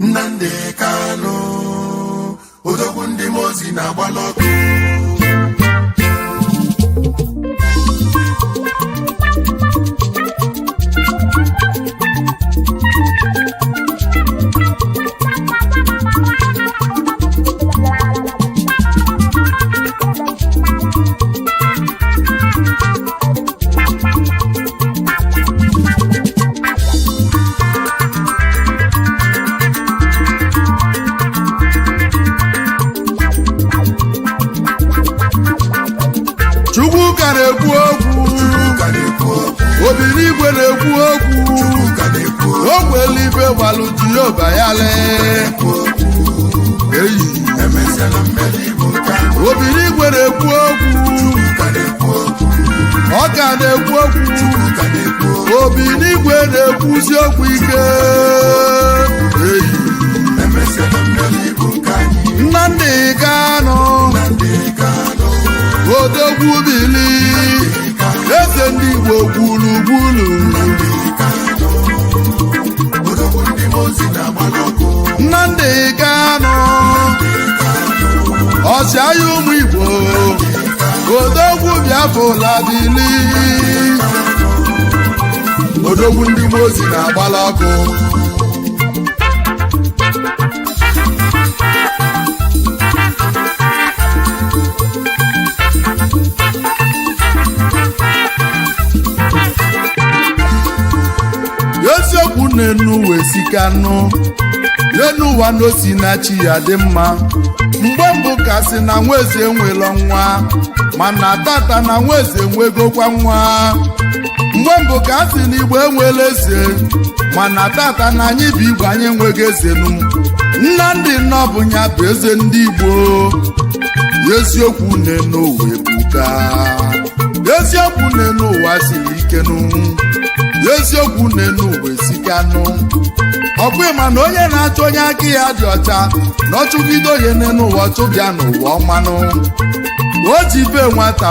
Nnamdi Kanu odogwu ndị MAZI na-agbalị ọkụ. Obinigwe na-ekwu okwu ogwelibe gbalụji obayale Obinigwe na-ekwu okwu ọ ka na-ekwu okwu Obinigwe na-ekwuzi okwu ike Nnamdi Kanu odogwu bili eze ndị Igbo gburugburu Nnamdi Kanu ọchịagha ụmụ Igbo odogwu Biafra bili odogwu ndị MAZI na-agbala ọkụ. Eziokwu n'enu wee sikanụ n'enu ụwa n'osi na chi ya dị mma mgbe mbụ ka sị na nwaeze enwelo nwa mana tata na nwaeze enwegokwa nwa mgbe mbụ ka sị na Igbo enwela eze mana tata na anyị bụ Igbo anyị enweghị ezenu Nnamdi nọ bụ ya bụ eze ndị Igbo eziokwu n'enu wee buka eziokwu n'enu ụwa siri ikenu eziokwu n'enu uwe sikanụ ọ bụ ịma na onye na-achọ onye aka ya dị ọcha na ọchụgide onye n'enu ụwa chụbịa n'ụwa ọmanụ o ji be nwata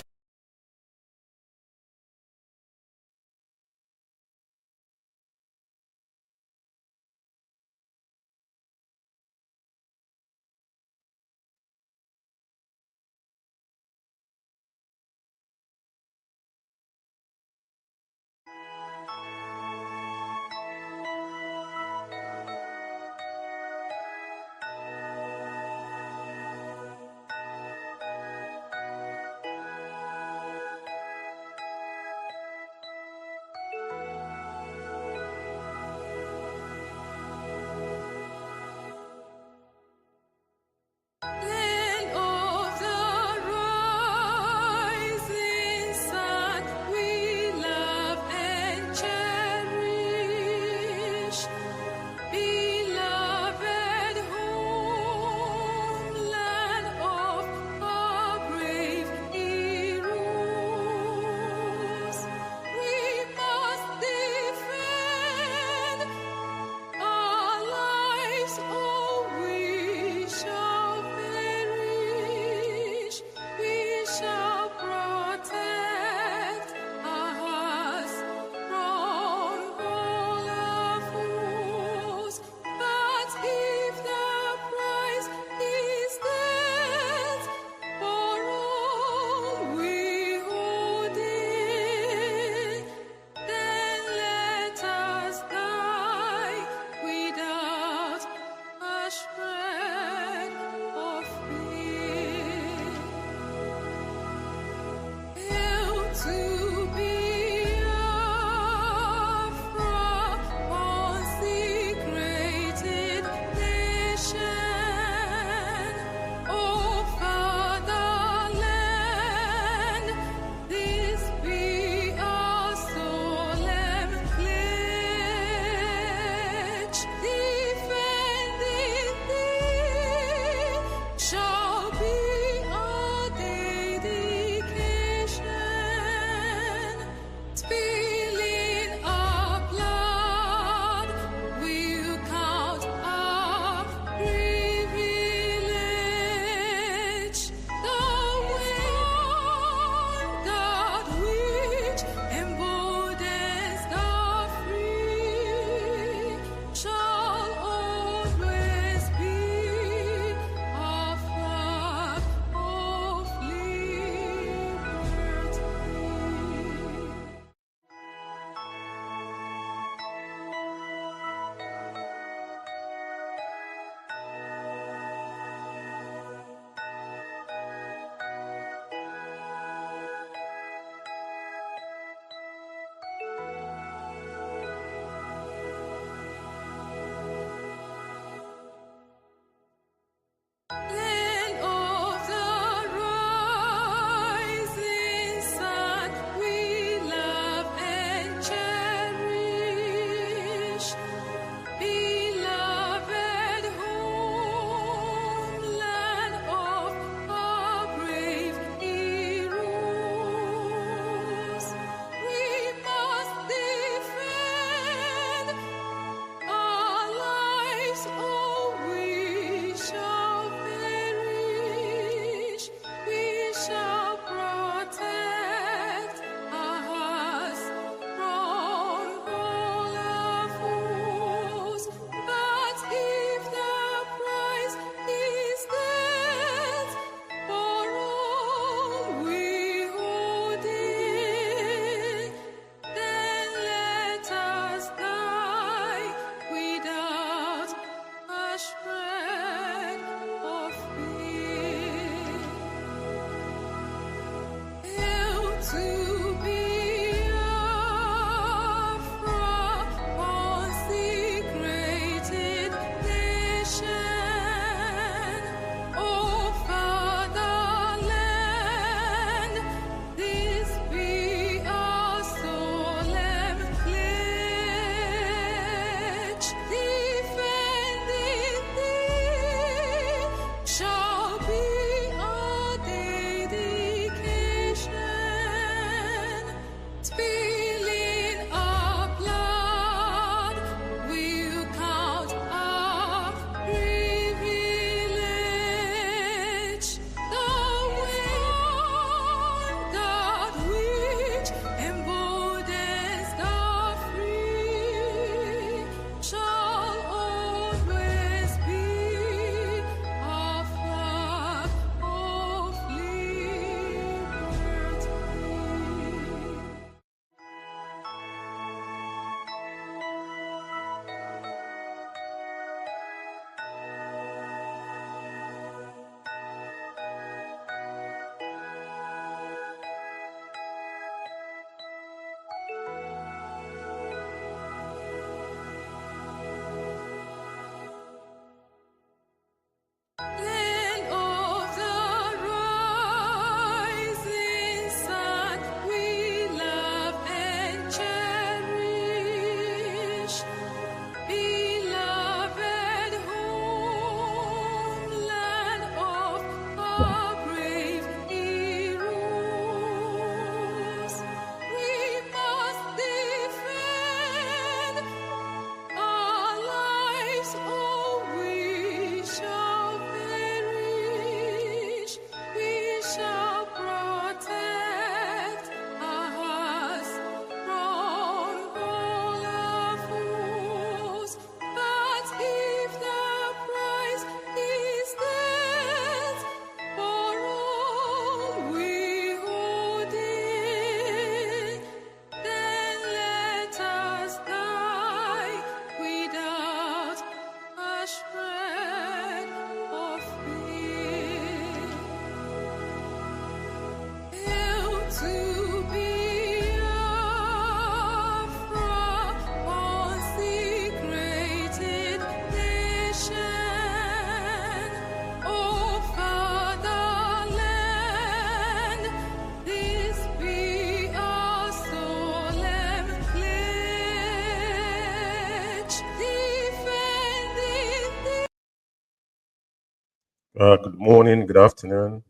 Good morning, good afternoon,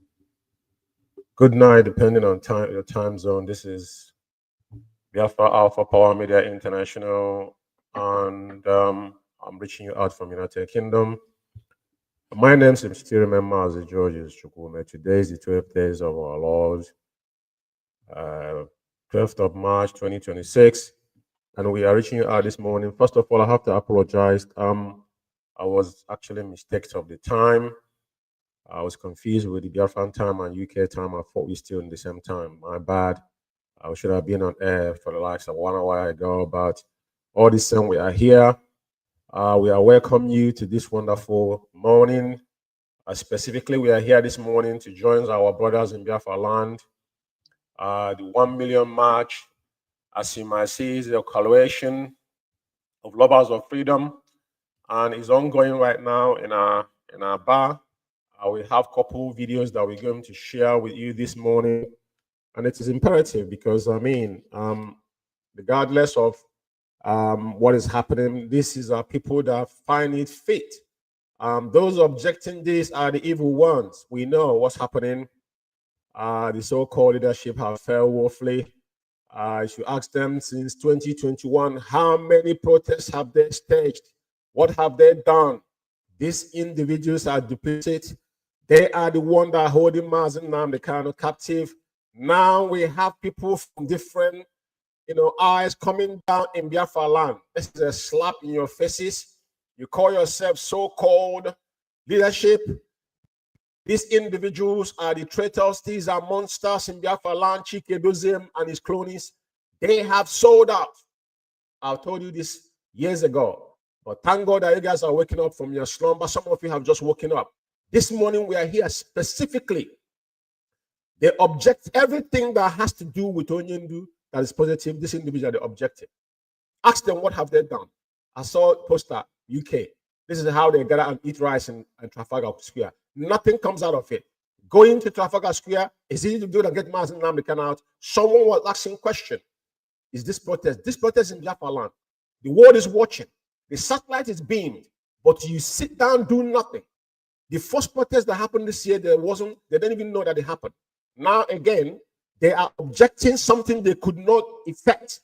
good night, depending on your time zone. This is Biafra Alpha Power Media International, and I'm reaching you out from United Kingdom. My name is still remember MAZI Georges Chukwume. Today is the 12th days of our Lord, 12th of March 2026, and we are reaching you out this morning. First of all, I have to apologize. I was actually mistakes of the time. I was confused with the Biafran time and UK time. I thought we still in the same time. My bad. I should have been on air for the last 1 hour ago. But all the same, we are here. We are welcome you to this wonderful morning. Specifically, we are here this morning to join our brothers in Biafra land. The 1 million march, as you might see, is the coalition of lovers of freedom, and is ongoing right now in our bar. We have a couple videos that we're going to share with you this morning, and it is imperative because regardless of what is happening, this is people that find it fit. Those objecting this are the evil ones. We know what's happening. The so-called leadership have failed woefully. I should ask them since 2021, how many protests have they staged? What have they done? These individuals are duplicit. They are the one that are holding MAZI Nnamdi Kanu captive. Now we have people from different, eyes coming down in Biafra land. This is a slap in your faces. You call yourself so-called leadership. These individuals are the traitors. These are monsters in Biafra land. Chike Doziem and his cronies. They have sold out. I told you this years ago. But thank God that you guys are waking up from your slumber. Some of you have just woken up. This morning we are here specifically. They object everything that has to do with Onyendu that is positive. This individual, they objected. Ask them what have they done. I saw a poster, UK. This is how they gather and eat rice in Trafalgar Square. Nothing comes out of it. Going to Trafalgar Square is easy to do to get MAZI Nnamdi Kanu out. Someone was asking question. Is this protest? This protest in Biafra land. The world is watching. The satellite is beamed. But you sit down, do nothing. The first protest that happened this year, they didn't even know that it happened. Now again, they are objecting something they could not effect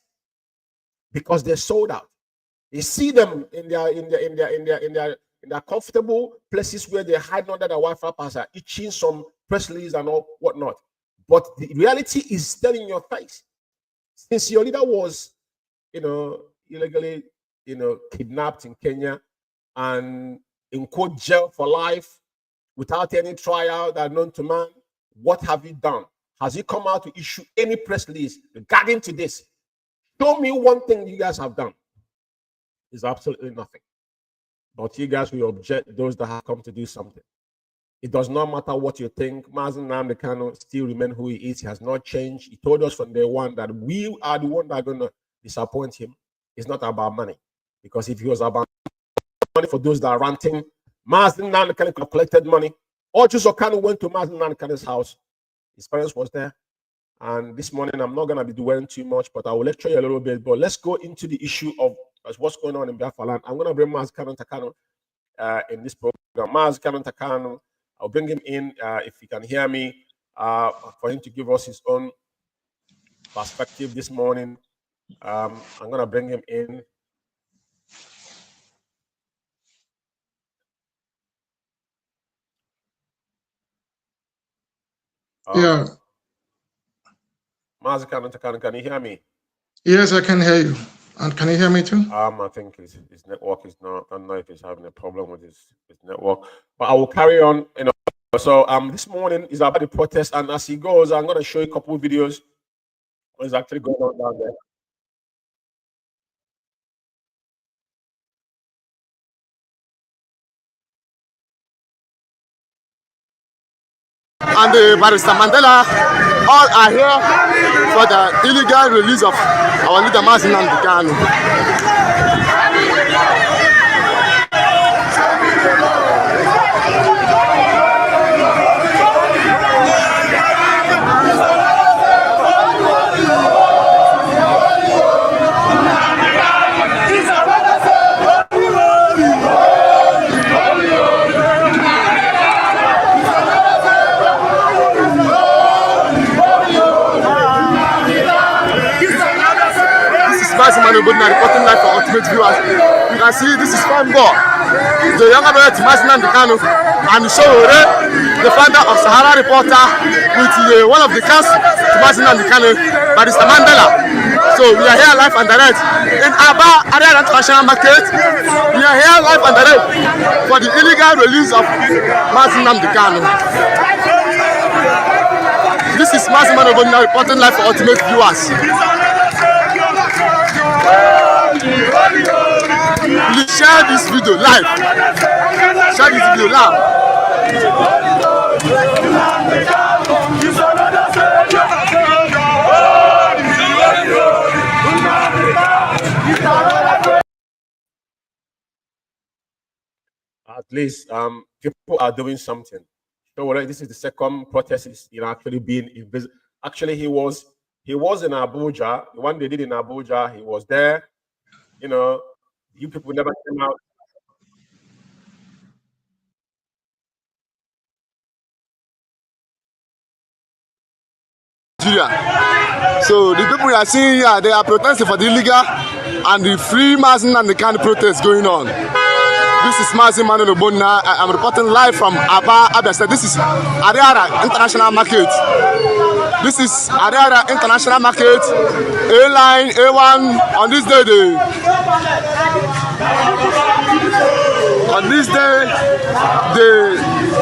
because they're sold out. You see them in their comfortable places where they hide under the Wi-Fi pass, itching some press release and all whatnot. But the reality is still in your face. Since your leader was, illegally, kidnapped in Kenya and in quote jail for life without any trial that known to man, what have you done? Has he come out to issue any press release regarding to this? Show me one thing you guys have done. It's absolutely nothing. But you guys will object those that have come to do something. It does not matter what you think. MAZI Nnamdi Kanu still remain who he is. He has not changed. He told us from day one that we are the one that are going to disappoint him. It's not about money. Because if it was about money for those that are ranting, MAZI Nnamdi Kanu could have collected money. Ojuso Kanu went to MAZI Nnamdi Kanu's house. His parents was there. And this morning, I'm not going to be doing too much, but I will lecture you a little bit. But let's go into the issue of what's going on in Biafra land. I'm going to bring MAZI Nnamdi Kanu in this program. MAZI Nnamdi Kanu, I'll bring him in if he can hear me, for him to give us his own perspective this morning. I'm going to bring him in. Yeah. MAZI Nnamdi Kanu, can you hear me? Yes, I can hear you. And can you hear me too? I think his network is not. I don't know if he's having a problem with his network, but I will carry on. So this morning is about the protest, and as he goes, I'm going to show you a couple of videos. What is actually going on down there? And the Barrister Mandela all are here for the illegal release of our leader MAZI Nnamdi Kanu. Man Obodina reporting live for Ultimate Viewers. You can see this is Fanbo, the younger brother to MAZI Nnamdi Kanu, and Sowore, the founder of Sahara Reporter, with one of the cast to MAZI Nnamdi Kanu, Barrister Mandela. So we are here live and direct in Aba Area International Market. We are here live and direct for the illegal release of MAZI Nnamdi Kanu. This is MAZI Man Obodina reporting live for Ultimate Viewers. Please share this video live. Share this video live. At least people are doing something. So this is the second protest is actually being invisible. Actually, he was in Abuja. The one they did in Abuja, he was there. You people never came out. So the people you are seeing here, they are protesting for the illegal and the free MAZI Nnamdi Kanu protest going on. This is MAZI Man Obodina. I'm reporting live from Aba, Abia State. This is Ariara International Market. This is Ariara International Market. A-line, A1. On this day, the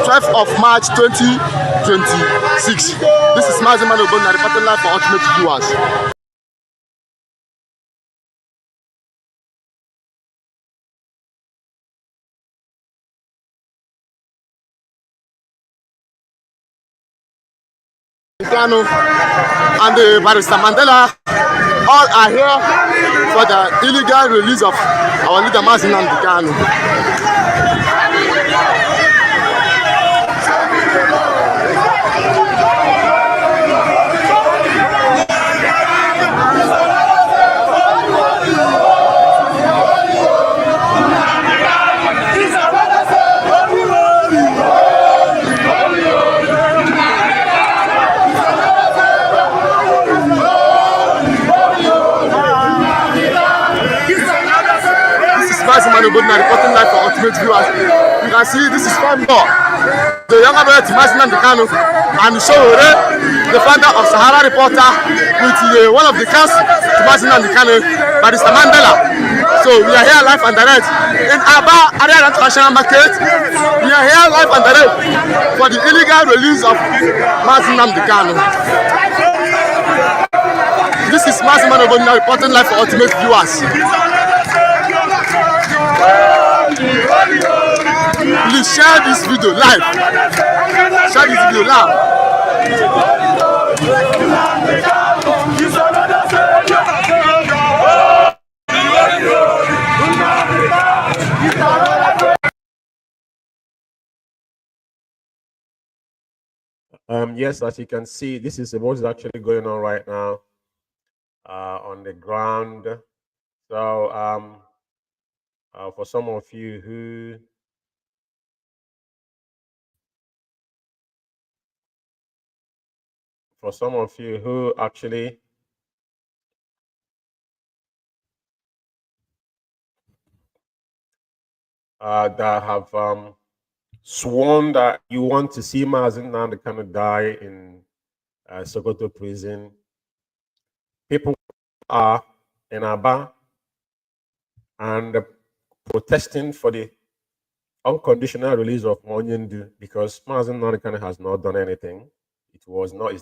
12th of March 2026. This is MAZI Man Obodina reporting live for Ultimate Viewers. And the Barrister Mandela all are here for the illegal release of our leader MAZI Nnamdi Kanu. MAZI Man Obodina reporting live for Ultimate Viewers. You can see this is Fanbo, the younger brother to MAZI Nnamdi Kanu, and Sowore, the founder of Sahara Reporter, with one of the cast to MAZI Nnamdi Kanu, Barrister Mandela. So we are here live and direct in Aba Area International Market. We are here live and direct for the illegal release of MAZI Nnamdi Kanu. This is MAZI Man Obodina reporting live for Ultimate Viewers. Please share this video live. Share this video live. Yes, as you can see, this is what is actually going on right now on the ground. So for some of you who actually that have sworn that you want to see MAZI Nnamdi Kanu die in Sokoto prison, people are in Aba and protesting for the unconditional release of Onyendu because MAZI Nnamdi Kanu has not done anything. It's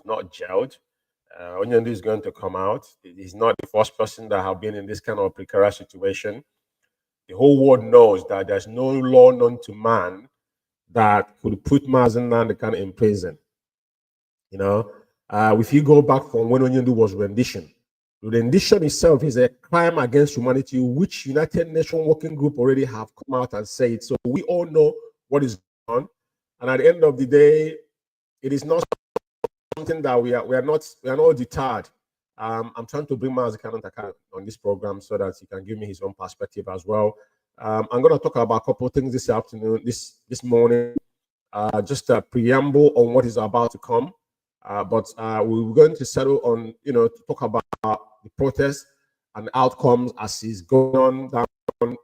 not jailed. Onyendu is going to come out. He's not the first person that have been in this kind of precarious situation. The whole world knows that there's no law known to man that could put MAZI Nnamdi Kanu in prison. If you go back from when Onyendu was rendition, the rendition itself is a crime against humanity, which United Nations Working Group already have come out and said. So we all know what is going on. And at the end of the day, it is not something that we are not deterred. I'm trying to bring MAZI Kanu on this program so that he can give me his own perspective as well. I'm going to talk about a couple of things this afternoon, this morning, just a preamble on what is about to come. But we're going to settle on, to talk about the protest and outcomes as is going on down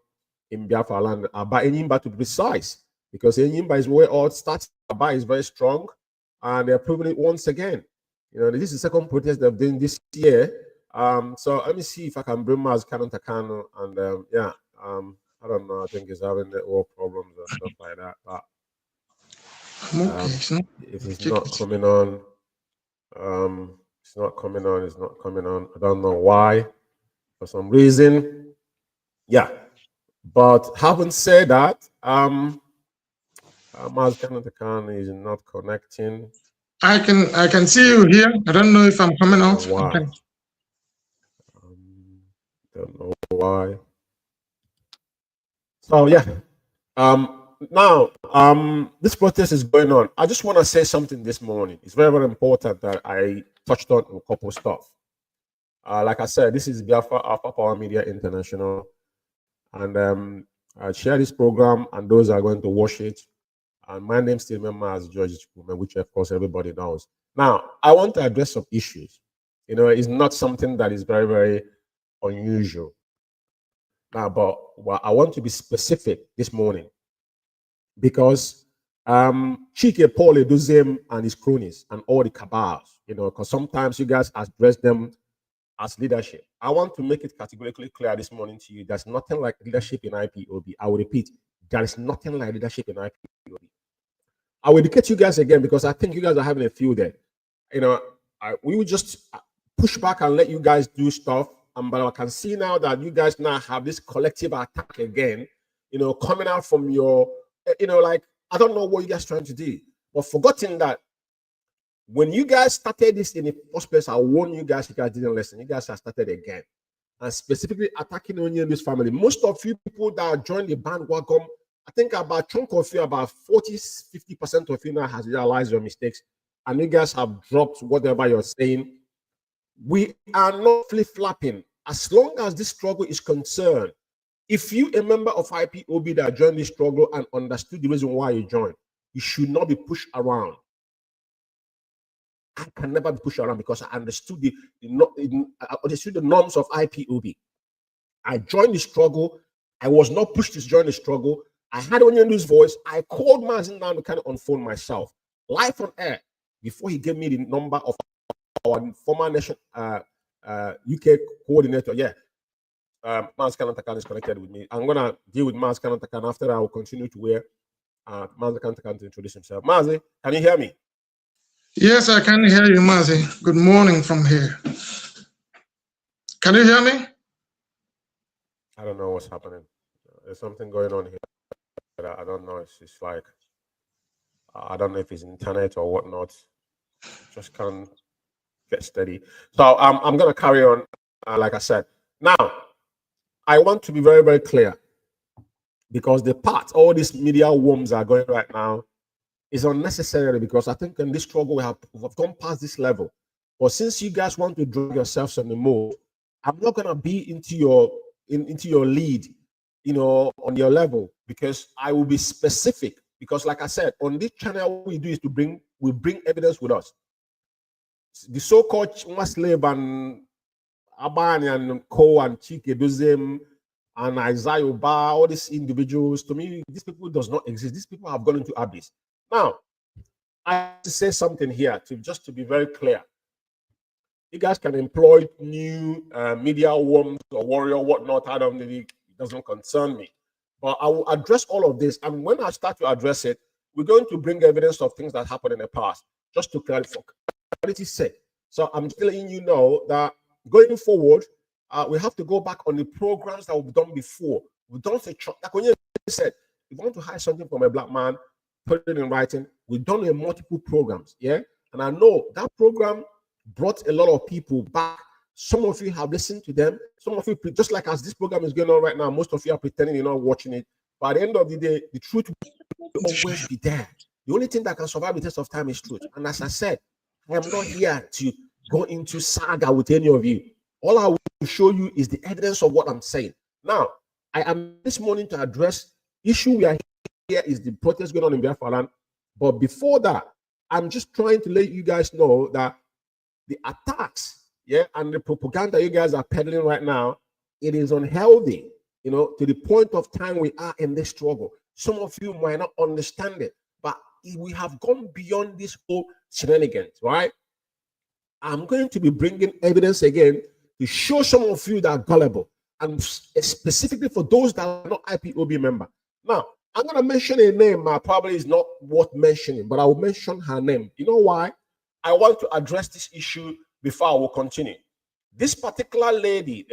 in Biafra land. Aba Enyimba to be precise, because Enyimba is where all starts. Aba is very strong, and they're proving it once again. You know, this is the second protest they've done this year. So let me see if I can bring Maz Canon Takano, and yeah, I don't know. I think he's having network problems and stuff like that. But if it's not coming on, it's not coming on. It's not coming on. I don't know why. For some reason, yeah. But having said that, Maz Canon Takano is not connecting. I can see you here. I don't know if I'm coming off. Why? Okay. Don't know why. So yeah. Now, this protest is going on. I just want to say something this morning. It's very, very important that I touched on a couple of stuff. Like I said, this is Biafra Alpha Power Media International, and I share this program, and those are going to watch it. And my name still remember as George Chukwume, which of course everybody knows. Now, I want to address some issues. You know, it's not something that is very, very unusual. Now, but well, I want to be specific this morning, because Chike Paul Eduzem and his cronies and all the cabals, you know, because sometimes you guys address them as leadership. I want to make it categorically clear this morning to you, there's nothing like leadership in IPOB. I will repeat, there is nothing like leadership in IPOB. I will educate you guys again, because I think you guys are having a few there. You know, we will just push back and let you guys do stuff. But I can see now that you guys now have this collective attack again, you know, coming out from your, you know, like, I don't know what you guys are trying to do, but forgetting that when you guys started this in the first place, I warned you guys didn't listen. You guys have started again, and specifically attacking on you and this family. Most of you people that joined the bandwagon, I think about chunk of you, about 40-50% of you now has realized your mistakes, and you guys have dropped whatever you're saying. We are not flip-flopping. As long as this struggle is concerned, if you a member of IPOB that joined this struggle and understood the reason why you joined, you should not be pushed around. I can never be pushed around, because I understood the norms of IPOB. I joined the struggle. I was not pushed to join the struggle. I had Onyenu's voice. I called Mazin down to kind of on phone myself, live on air, before he gave me the number of our former nation UK coordinator. Yeah, Maz Kanatakan is connected with me. I'm gonna deal with Maz Kanatakan after. I will continue to wear Maz Kanatakan to introduce himself. Mazi, can you hear me? Yes, I can hear you, Mazi. Good morning from here. Can you hear me? I don't know what's happening. There's something going on here. I don't know. It's like, I don't know if it's internet or whatnot. Just can't get steady. So I'm going to carry on, like I said. Now, I want to be very, very clear, because the part all these media worms are going right now is unnecessary, because I think in this struggle we have gone past this level. But since you guys want to drag yourselves on the move, I'm not going to be into your lead, you know, on your level, because I will be specific. Because like I said, on this channel, what we do is we bring evidence with us. The so-called Masleb and Abani and Co and Chike Dozem and Isaiah Ba, all these individuals, to me, these people does not exist. These people have gone into abyss. Now, I have to say something here, just to be very clear. You guys can employ new media worms or warrior, whatnot. I don't really, it doesn't concern me. But I will address all of this. And when I start to address it, we're going to bring evidence of things that happened in the past, just to clarify. Clarity's sake. So I'm just letting you know that going forward, we have to go back on the programs that we've done before. We've done like when you said, if you want to hide something from a black man, put it in writing. We've done multiple programs, yeah? And I know that program brought a lot of people back. Some of you have listened to them. Some of you, just like as this program is going on right now, most of you are pretending you're not watching it. But at the end of the day, the truth will always be there. The only thing that can survive the test of time is truth. And as I said, I am not here to go into saga with any of you. All I will show you is the evidence of what I'm saying. Now, I am this morning to address issue we are here is the protest going on in Biafra land. But before that, I'm just trying to let you guys know that the attacks Yeah, and the propaganda you guys are peddling right now, it is unhealthy, you know, to the point of time we are in this struggle. Some of you might not understand it, but we have gone beyond this whole shenanigans, right? I'm going to be bringing evidence again to show some of you that are gullible, and specifically for those that are not IPOB member. Now, I'm going to mention a name that probably is not worth mentioning, but I will mention her name. You know why? I want to address this issue before I will continue. This particular lady,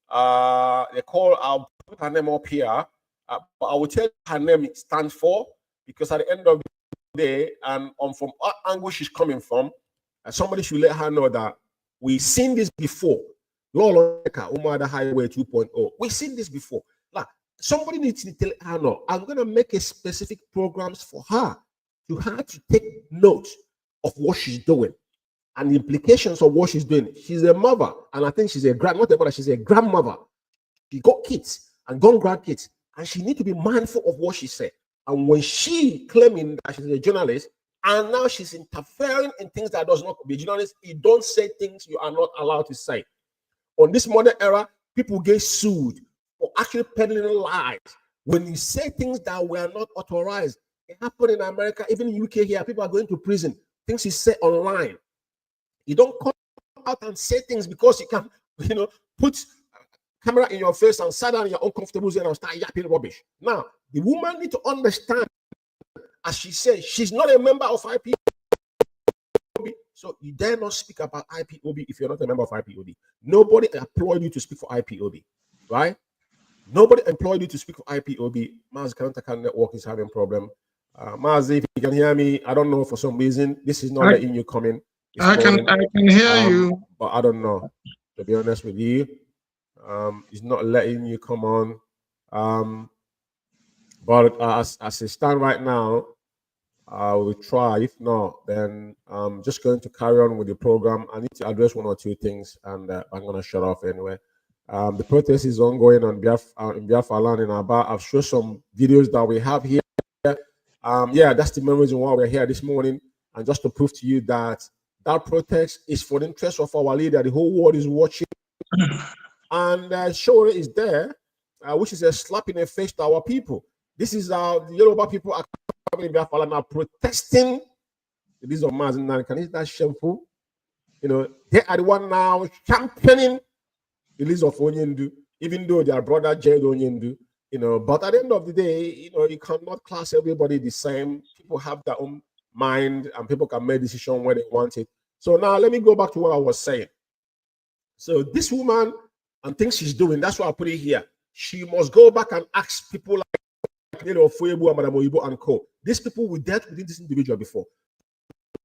I'll put her name up here, but I will tell you her name stands for, because at the end of the day, and from what angle she's coming from, somebody should let her know that we've seen this before. Umada Highway 2.0. We've seen this before. Like, somebody needs to tell her no. I'm going to make a specific programs for her to take note of what she's doing and the implications of what she's doing. She's a mother, and I think she's a she's a grandmother. She got kids and gone grandkids, and she needs to be mindful of what she said. And when she claiming that she's a journalist, and now she's interfering in things that does not be journalist, you don't say things you are not allowed to say. On this modern era, people get sued for actually peddling lies. When you say things that were not authorized, it happened in America, even in UK here, people are going to prison. Things you say online. You don't come out and say things because you can, put camera in your face and sit down in your uncomfortable zone and start yapping rubbish. Now, the woman need to understand, as she said, she's not a member of IPOB. So you dare not speak about IPOB if you're not a member of IPOB. Nobody employed you to speak for IPOB, right? Nobody employed you to speak for IPOB. MAZI Counter Network is having a problem. MAZI, if you can hear me, I don't know, for some reason, this is not letting you come in. I can hear you. But I don't know, to be honest with you. It's not letting you come on. But as it stands right now, I will try. If not, then I'm just going to carry on with the program. I need to address one or two things, and I'm going to shut off anyway. The protest is ongoing on in Biafra land in Aba. I've shown some videos that we have here. Yeah, that's the main reason why we're here this morning, and just to prove to you that that protest is for the interest of our leader. The whole world is watching, and sure is there, which is a slap in the face to our people. This is the Yoruba people are coming in Biafra now protesting the release of MAZI. Can it that shameful? They are the one now championing the release of Onyendu, even though their brother Jed Onyendu. But at the end of the day, you cannot class everybody the same. People have their own mind, and people can make decisions when they want it. So now let me go back to what I was saying. So this woman and things she's doing, that's why I put it here. She must go back and ask people like Fuebu and Madam Oyibo and co. These people we dealt with this individual before.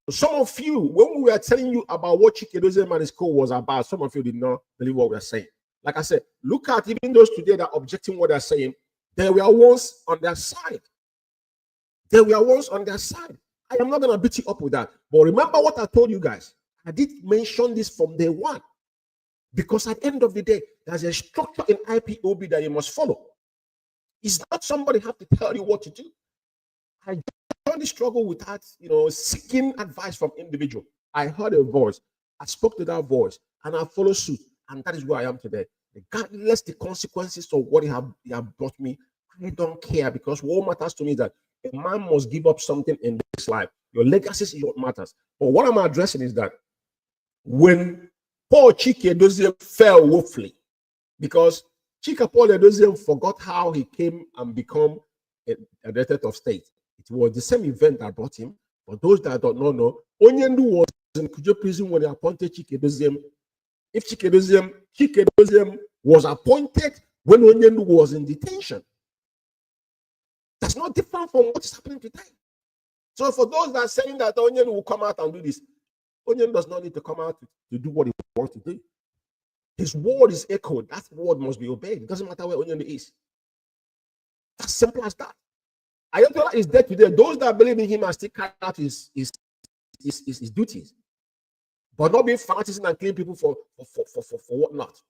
Some of you, when we were telling you about what Chikedozie and his co was about, some of you did not believe what we were saying. Like I said, look at even those today that are objecting what they're saying. They were once on their side. They were once on their side. I am not going to beat you up with that. But remember what I told you guys. I did mention this from day one. Because at the end of the day, there's a structure in IPOB that you must follow. It's not somebody have to tell you what to do. I only struggle with that, seeking advice from individual. I heard a voice. I spoke to that voice, and I follow suit. And that is where I am today. Regardless the consequences of what he have brought me, I don't care, because what matters to me is that a man must give up something in this life. Your legacy is what matters. But what I'm addressing is that when Paul Chikedozie fell woefully, because Paul Chikedozie forgot how he came and become a director of state. It was the same event that brought him. For those that don't know, Onyendu was in Kujo prison when they appointed Chikedozie. If Chikedozie was appointed when Onyendu was in detention. That's not different from what is happening today. So for those that are saying that Onyendu will come out and do this, Onyendu does not need to come out to do what he wants to do. His word is echoed. That word must be obeyed. It doesn't matter where Onyendu is. As simple as that. Ayatollah is dead today. Those that believe in him are still carrying out his duties. But not being fanatics and killing people for what not.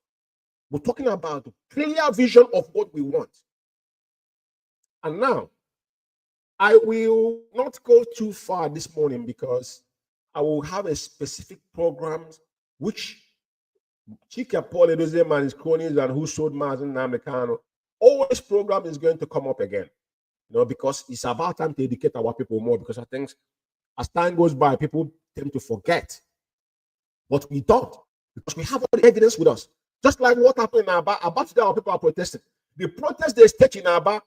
We're talking about the clear vision of what we want. And now, I will not go too far this morning because I will have a specific program which Chika Paul Edozeman and his cronies and who sold Mazi Nnamdi Kanu, always program is going to come up again. You know, because it's about time to educate our people more, because I think as time goes by, people tend to forget. But we don't, because we have all the evidence with us. Just like what happened in Aba. About today, our people are protesting. The protest they staged in Aba,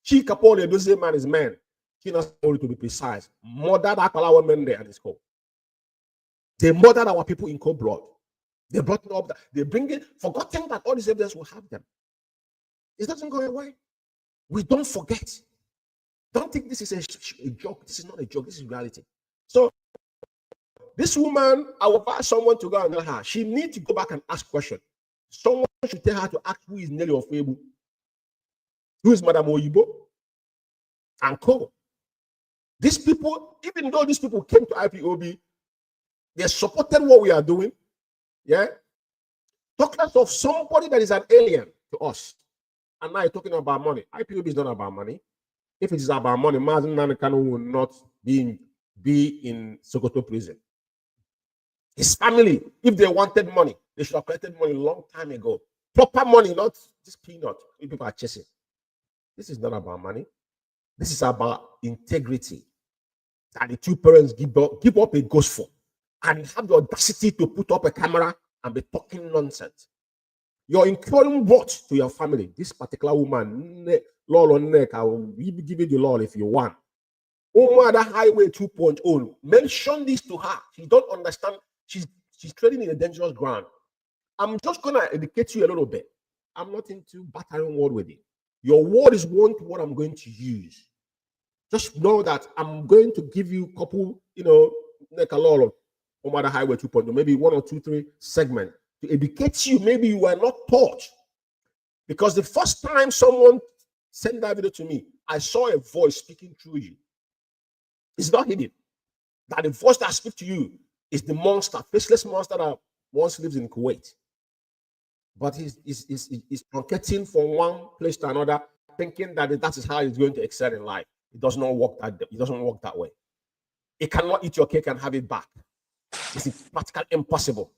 Chika Paul Edozeman and his men, to be precise, murdered Akala women there at the school. They murdered our people in cold blood. They brought up that they bring it, forgetting that all this evidence will have them. It doesn't go away. We don't forget. Don't think this is a joke. This is not a joke. This is reality. So this woman, I will ask someone to go and tell her. She needs to go back and ask questions. Someone should tell her to ask who is Nelly Ofebu, who is Madam Oyibo, and co. These people, even though these people came to IPOB, they supported what we are doing. Yeah. Talk less of somebody that is an alien to us. And now you're talking about money. IPOB is not about money. If it is about money, Mazi Nnamdi Kanu will not be in Sokoto prison. His family, if they wanted money, they should have collected money a long time ago. Proper money, not just peanut. People are chasing. This is not about money. This is about integrity. That the two parents give up a ghost for, and have the audacity to put up a camera and be talking nonsense. You're incurring what to your family? This particular woman, law on neck, I will give you the law if you want. Omada Highway 2.0, mention this to her. She don't understand. She's trading in a dangerous ground. I'm just gonna educate you a little bit. I'm not into battering word with it. Your word is what I'm going to use. Just know that I'm going to give you a couple, like a lot of Omada Highway 2.0, maybe 1 or 2, 3 segments to educate you. Maybe you were not taught. Because the first time someone sent that video to me, I saw a voice speaking through you. It's not hidden. That the voice that speaks to you is the monster, faceless monster that once lives in Kuwait. But he's truncating from one place to another, thinking that that is how he's going to excel in life. It does not work that way. It cannot eat your cake and have it back. It's practically impossible.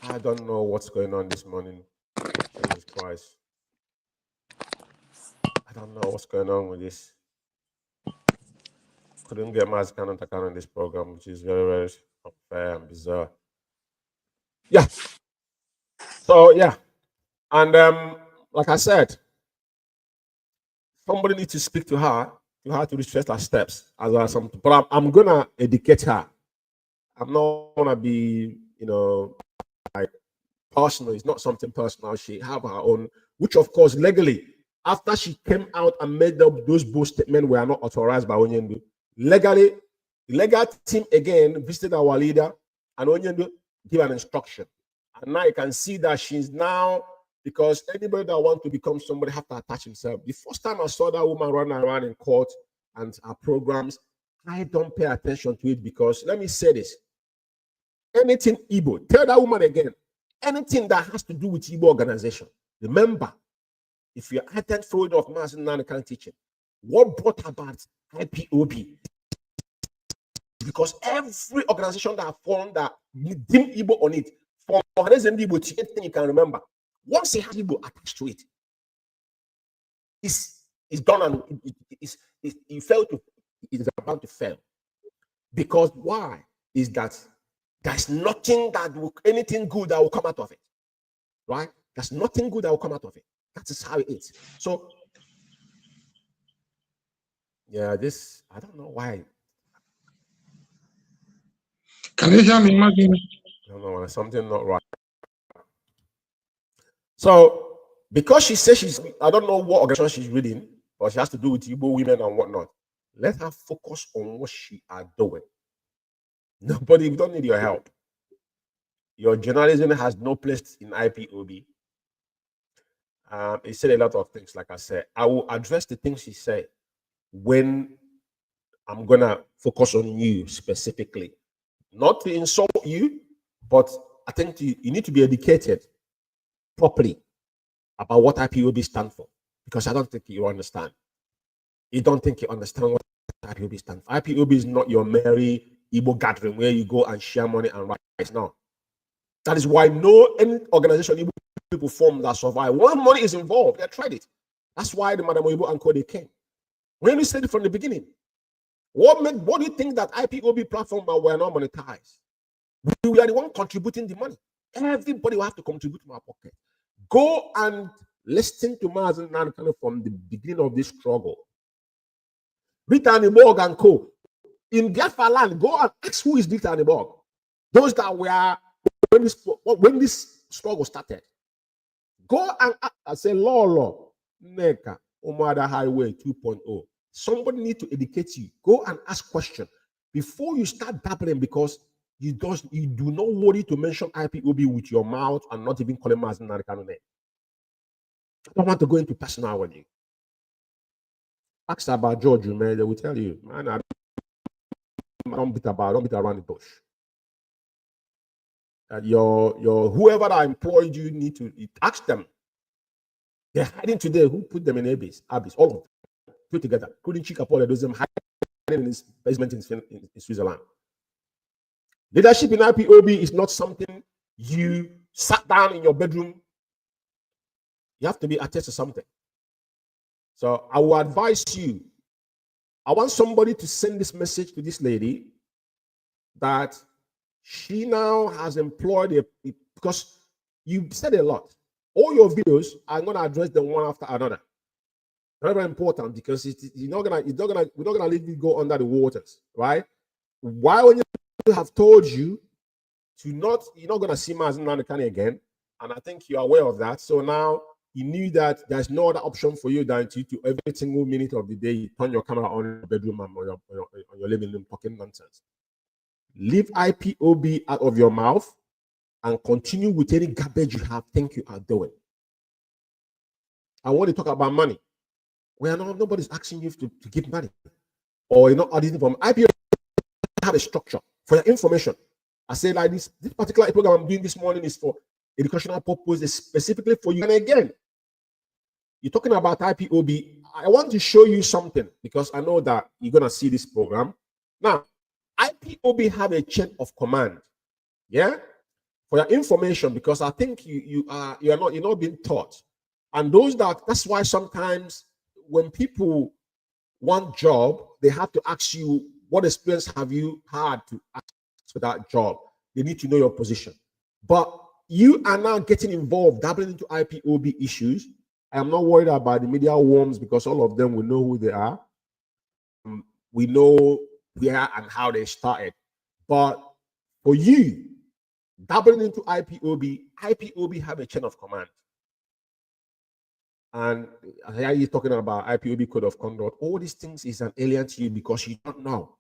I don't know what's going on this morning. Jesus Christ. I don't know what's going on with this. Couldn't get Mazi Nnamdi in this program, which is very, very unfair and bizarre. Yeah. So, yeah. And like I said, somebody needs to speak to her to retrace her steps. But I'm going to educate her. I'm not going to be, like personal. It's not something personal. She have her own, which of course, legally, after she came out and made up those bold statements were not authorized by Onyendu, legally, the legal team again visited our leader and Onyendu gave an instruction. And now you can see that she's now, because anybody that wants to become somebody have to attach himself. The first time I saw that woman running around in court and her programs, I don't pay attention to it because, let me say this, anything Igbo, tell that woman again, anything that has to do with Igbo organization, remember, if you're ardent follower of Mazi Nnamdi Kanu teaching, what brought about IPOB? Because every organization that formed that deemed Igbo on it, from Igbo to anything you can remember, once it has Igbo attached to it, it's done and it is about to fail. Because why? Is that there's nothing anything good that will come out of it. Right? There's nothing good that will come out of it. That is how it is. So, yeah, I don't know why. Can you hear me, Mazi? I don't know, something not right. So, because she says I don't know what organization she's reading, but she has to do with Igbo women and whatnot. Let her focus on what she are doing. We don't need your help. Your journalism has no place in IPOB. He said a lot of things, like I said. I will address the things he said when I'm going to focus on you specifically. Not to insult you, but I think you need to be educated properly about what IPOB stands for. Because I don't think you understand. You don't think you understand what IPOB stands for. IPOB is not your merry Igbo gathering where you go and share money and rice. No. That is why no any organization Igbo people form that survive. When money is involved, they tried it. That's why the Madam Igbo and Co. they came. When we said it from the beginning, what do you think that IPOB platform were not monetized? We are the one contributing the money. Everybody will have to contribute to our pocket. Go and listen to MAZI Nankano from the beginning of this struggle. Rita Aniborg and Co. In Biafra land, go and ask who is Rita Aniborg. Those that were when this struggle started. Go and say, Lolo, Neka, Omada Highway 2.0. Somebody need to educate you. Go and ask questions before you start dabbling, because you do not worry to mention IPOB with your mouth and not even call him as an American name. I don't want to go into personal with you. Ask about George, man. They will tell you, man, don't beat around the bush. Your whoever that employed you need to ask them. They're hiding today. Who put them in Abyss? All of them put together. Couldn't Chika Paul those them hiding in his basement in Switzerland. Leadership in IPOB is not something you sat down in your bedroom. You have to be attached to something. So I will advise you. I want somebody to send this message to this lady that she now has employed because you said a lot. All your videos, I'm going to address them one after another. Very, very important, because we're not gonna leave you go under the waters, right? Why, when you have told you to not, you're not gonna see MAZI Nankano again, and I think you're aware of that. So now you knew that there's no other option for you than to every single minute of the day you turn your camera on in your bedroom and on your living room talking nonsense. Leave IPOB out of your mouth and continue with any garbage you think you are doing. I want to talk about money. Nobody's asking you to give money, or you're not auditing from IPOB. Have a structure for your information. I say like this particular program I'm doing this morning is for educational purposes, specifically for you. And again, you're talking about IPOB. I want to show you something, because I know that you're gonna see this program. Now, IPOB have a chain of command. Yeah, for your information, because I think you're not being taught. And that's why sometimes when people want job, they have to ask you, what experience have you had to ask for that job? They need to know your position. But you are now getting involved, dabbling into IPOB issues. I am not worried about the media worms, because all of them will know who they are. We know where and how they started. But for you, dabbling into IPOB have a chain of command. And here you're talking about IPOB code of conduct. All these things is an alien to you, because you don't know.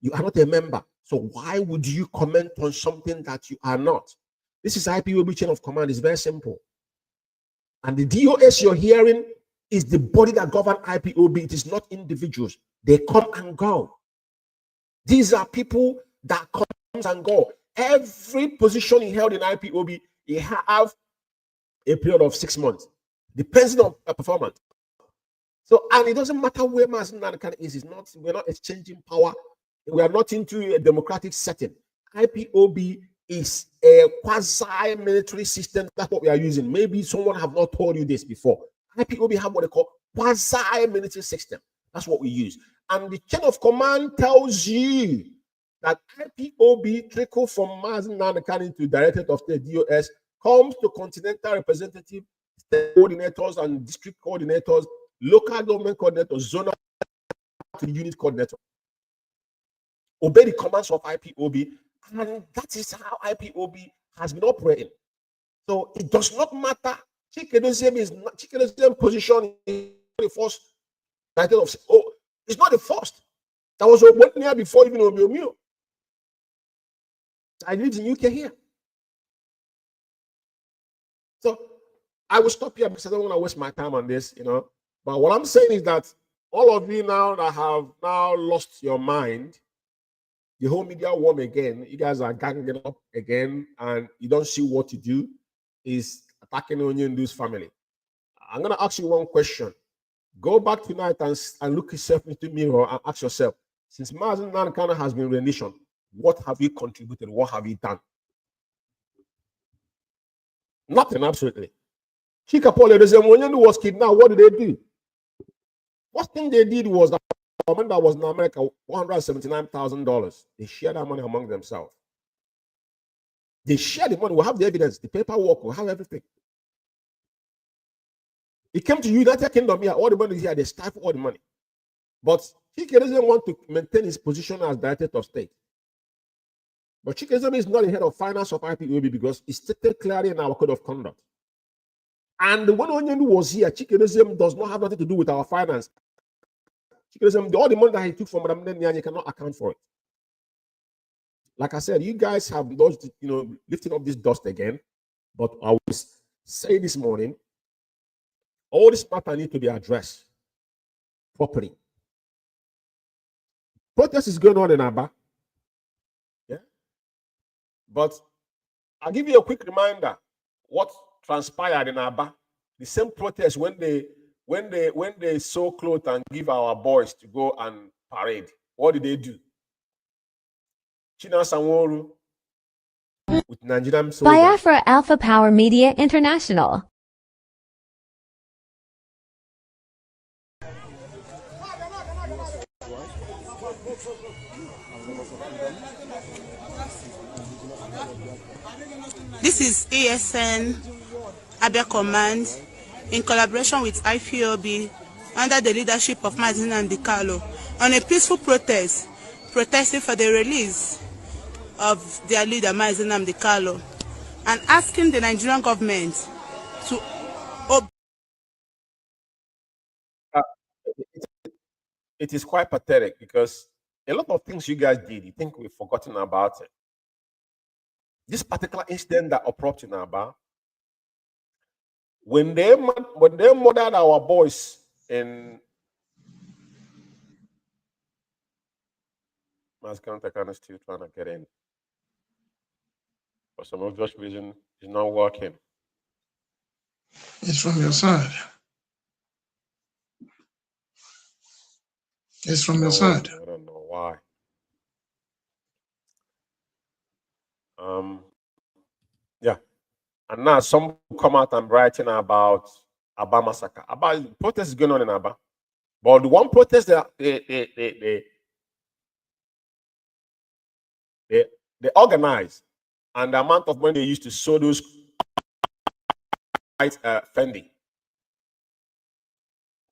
You are not a member. So why would you comment on something that you are not? This is IPOB chain of command. It's very simple. And the DOS you're hearing is the body that governs IPOB. It is not individuals. They come and go. These are people that come and go. Every position he held in IPOB, he have a period of 6 months. Depends on performance. So, and it doesn't matter where MAZI Nankano is. We're not exchanging power. We are not into a democratic setting. IPOB is a quasi-military system. That's what we are using. Maybe someone have not told you this before. IPOB have what they call quasi-military system. That's what we use. And the chain of command tells you that IPOB trickle from MAZI Nankano to Directorate of State DOS, comes to continental representative, state coordinators and district coordinators, local government coordinators, zonal to the unit coordinator. Obey the commands of IPOB, and that is how IPOB has been operating. So it does not matter. Chikedoziem's position is the first. It's not the first. That was one year before even Obiomio. I lived in UK here. So I will stop here because I don't want to waste my time on this, But what I'm saying is that all of you now that have now lost your mind, the whole media worm again, you guys are ganging up again, and you don't see what to do, is attacking Onyendu's family. I'm going to ask you one question. Go back tonight and look yourself into the mirror and ask yourself, since MAZI Nankano has been rendition, What have you contributed? What have you done? Nothing, absolutely. Chika Paul was kidnapped. What did they do? First thing they did was that the woman that was in America, $179,000. They shared that money among themselves. They share the money. We have the evidence, the paperwork, we have everything. It came to United Kingdom here, all the money is here, they stifle all the money. But Chike doesn't want to maintain his position as Director of State. But Chike is not the head of finance of IPOB because it's stated clearly in our code of conduct. And when Onyenu was here, Chike does not have nothing to do with our finance. Chike all the money that he took from Madam Nenya, you cannot account for it. Like I said, you guys have lost, lifting up this dust again. But I will say this morning, all this matter need to be addressed properly. Protest is going on in Aba. Yeah. But I'll give you a quick reminder what transpired in Aba. The same protest when they sew clothes and give our boys to go and parade. What did they do? China Sanworu with Nigerian soldiers. Biafra Alpha Power Media International. This is ASN Abia Command in collaboration with IPOB under the leadership of MAZI and Dikalo on a peaceful protest, protesting for the release of their leader MAZI and Dikalo and asking the Nigerian government to It is quite pathetic because a lot of things you guys did, you think we've forgotten about it. This particular incident that occurred in Aba, when they murdered our boys in Mass Counter, still trying to get in. For some obvious reason, it's not working. It's from your side. It's from your side. I don't know why. Yeah. And now some come out and writing about Aba massacre. Aba protest is going on in Aba. But the one protest that they organized and the amount of money they used to sew those Fendi.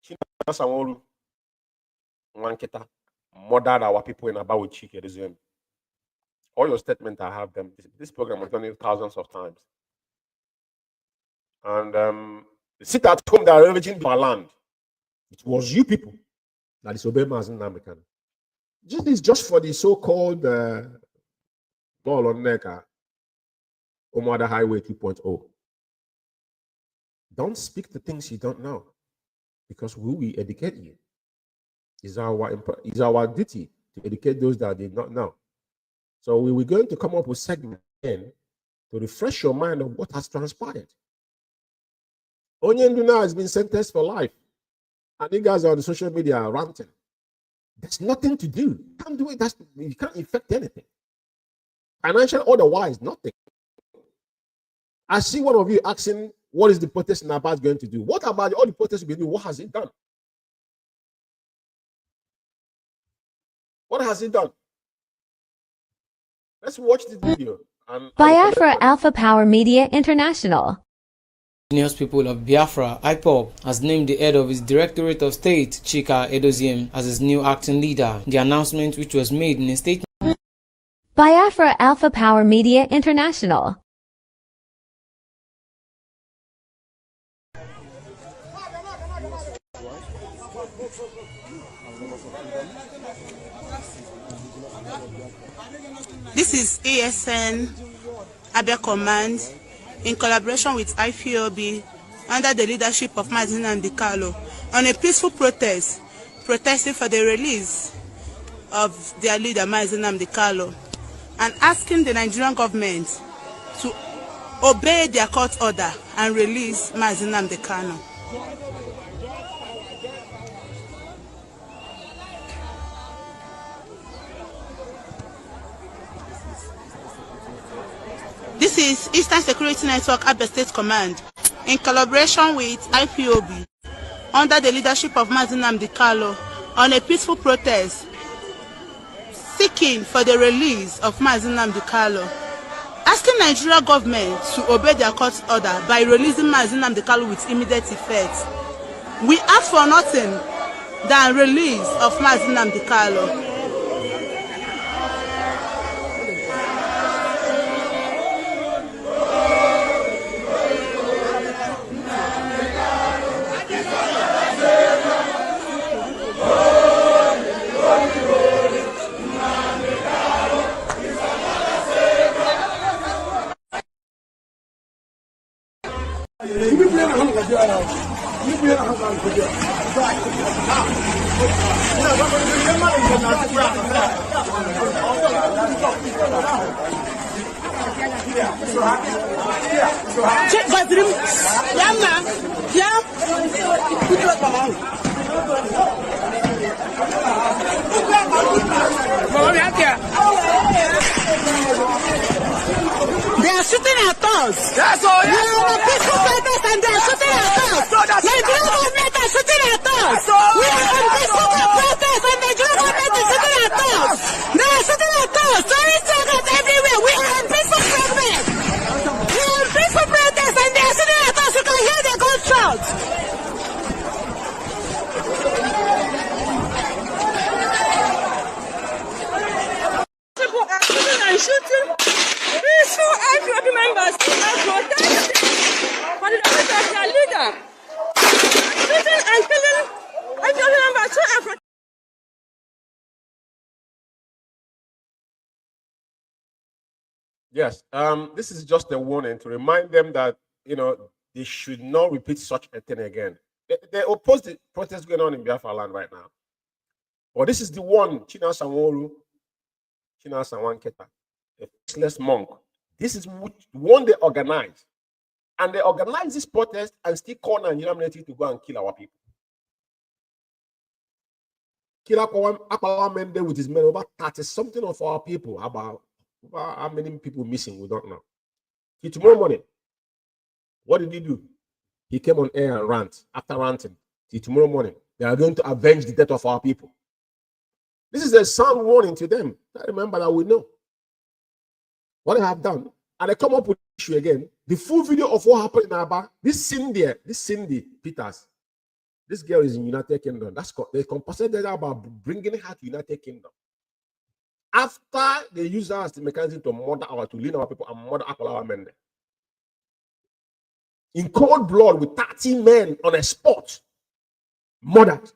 China Sanworu Wanketa murdered our people in Aba with Chike. All your statements, I have them. This program was done it thousands of times. And sit at home, they are ravaging our land. It was you people that disobeyed Mazi Nnamdi Kanu. This is just for the so-called ball on Neka Omada Highway 2.0. Don't speak the things you don't know, because we will educate you. It's our duty to educate those that did not know. So we were going to come up with segments to refresh your mind of what has transpired. Onyenduna has been sentenced for life. And you guys are on the social media ranting. There's nothing to do. You can't do it. You can't affect anything. Financial otherwise, nothing. I see one of you asking, what is the protest in Aba going to do? What about all the protests we do? What has it done? What has it done? Let's watch this video. Biafra Alpha Power Media International. Indigenous people of Biafra, IPOB, has named the head of its Directorate of State, Chika Edoziem, as its new acting leader. The announcement, which was made in a statement. Biafra Alpha Power Media International. This is ASN Abia Command in collaboration with IPOB under the leadership of MAZI and Dikalo on a peaceful protest, protesting for the release of their leader MAZI and Dikalo and asking the Nigerian government to obey their court order and release MAZI and Dikalo. This is Eastern Security Network Abia State Command in collaboration with IPOB under the leadership of MAZI on a peaceful protest seeking for the release of MAZI, asking Nigeria government to obey their court order by releasing MAZI with immediate effect. We ask for nothing than release of MAZI. They are shooting at us. Yes, oh, yes, we are a peaceful protest and they are shooting at us. Nigerian government are shooting at us. We are a peaceful protest and Nigerian government is shooting at us. They are shooting at us. Sorry, soldiers everywhere. We are a peaceful protest. We are a peaceful protest and they are shooting at us. You can hear the gunshots. People are shooting and shooting. Peaceful IPOB members are protesting for the defense of their leader. Shooting and killing IPOB members who are protesting. Yes, this is just a warning to remind them that, you know, they should not repeat such a thing again. They oppose the protest going on in Biafra land right now. But this is the one, China Sanworu, China Sanwanketa, a faceless monk. This is one they organize. And they organize this protest and still call Nigerian military to go and kill our people. Kill Akwawa Mende with his men, over 30 something of our people. About how many people missing, we don't know. Tomorrow morning, what did he do? He came on air and rant. After ranting, tomorrow morning, they are going to avenge the death of our people. This is a sound warning to them. I remember that we know what they have done. And they come up with the issue again. The full video of what happened in Aba, this Cindy Peters, this girl is in United Kingdom. They compensated about bringing her to United Kingdom. After they use her as the mechanism to murder to lead our people and murder Akolawa Mende. In cold blood with 30 men on a spot, murdered.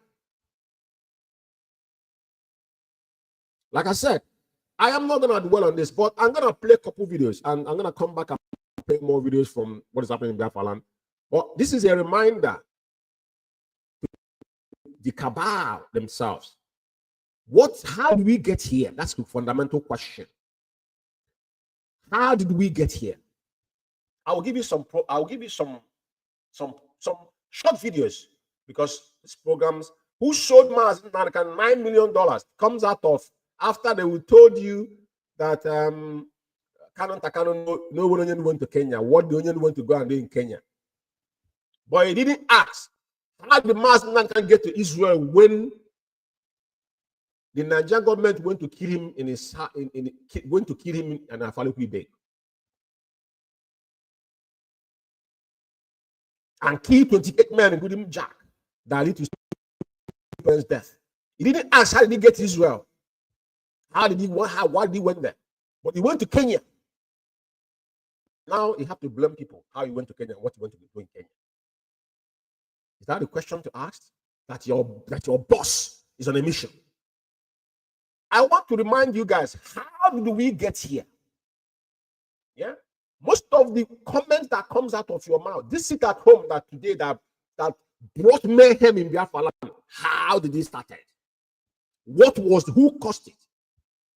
Like I said, I am not going to dwell on this, but I'm going to play a couple videos and I'm going to come back and play more videos from what is happening in Biafra land. But this is a reminder to the cabal themselves. How did we get here? That's the fundamental question. How did we get here? I will give you some short videos, because these programs who showed Mars $9 million comes out of after they will told you that no one went to Kenya. What the Onion went to go and do in Kenya? But he didn't ask how the Mars can get to Israel when the Nigerian government went to kill him in Afalukwi Bay and kill 28 men, including Jack, that led to his death. He didn't ask how did he get to Israel. Why did he went there? But he went to Kenya. Now you have to blame people how he went to Kenya and what he went to do in Kenya. Is that the question to ask? That your boss is on a mission. I want to remind you guys, how did we get here? Yeah, most of the comments that comes out of your mouth, this sit at home that today that brought mayhem in Biafra land. How did it start? Who caused it?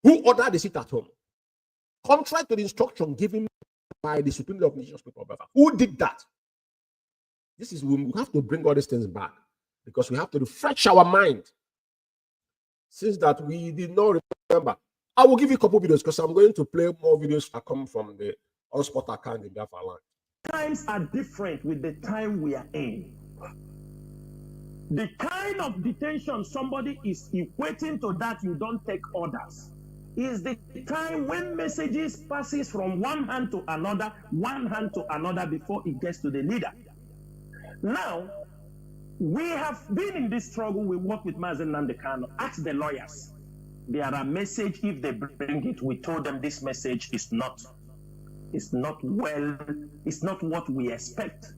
Who ordered the sit at home? Contrary to the instruction given by the Supreme Leader of Nations People of Biafra. Who did that? We have to bring all these things back, because we have to refresh our mind. Since that we did not remember, I will give you a couple videos, because I'm going to play more videos that come from the hotspot account in Biafra land. Times are different with the time we are in. The kind of detention somebody is equating to that you don't take orders is the time when messages passes from one hand to another before it gets to the leader. Now, we have been in this struggle. We work with MAZI Nnamdi Kanu. Ask the lawyers. There are a message. If they bring it, we told them this message is not what we expect.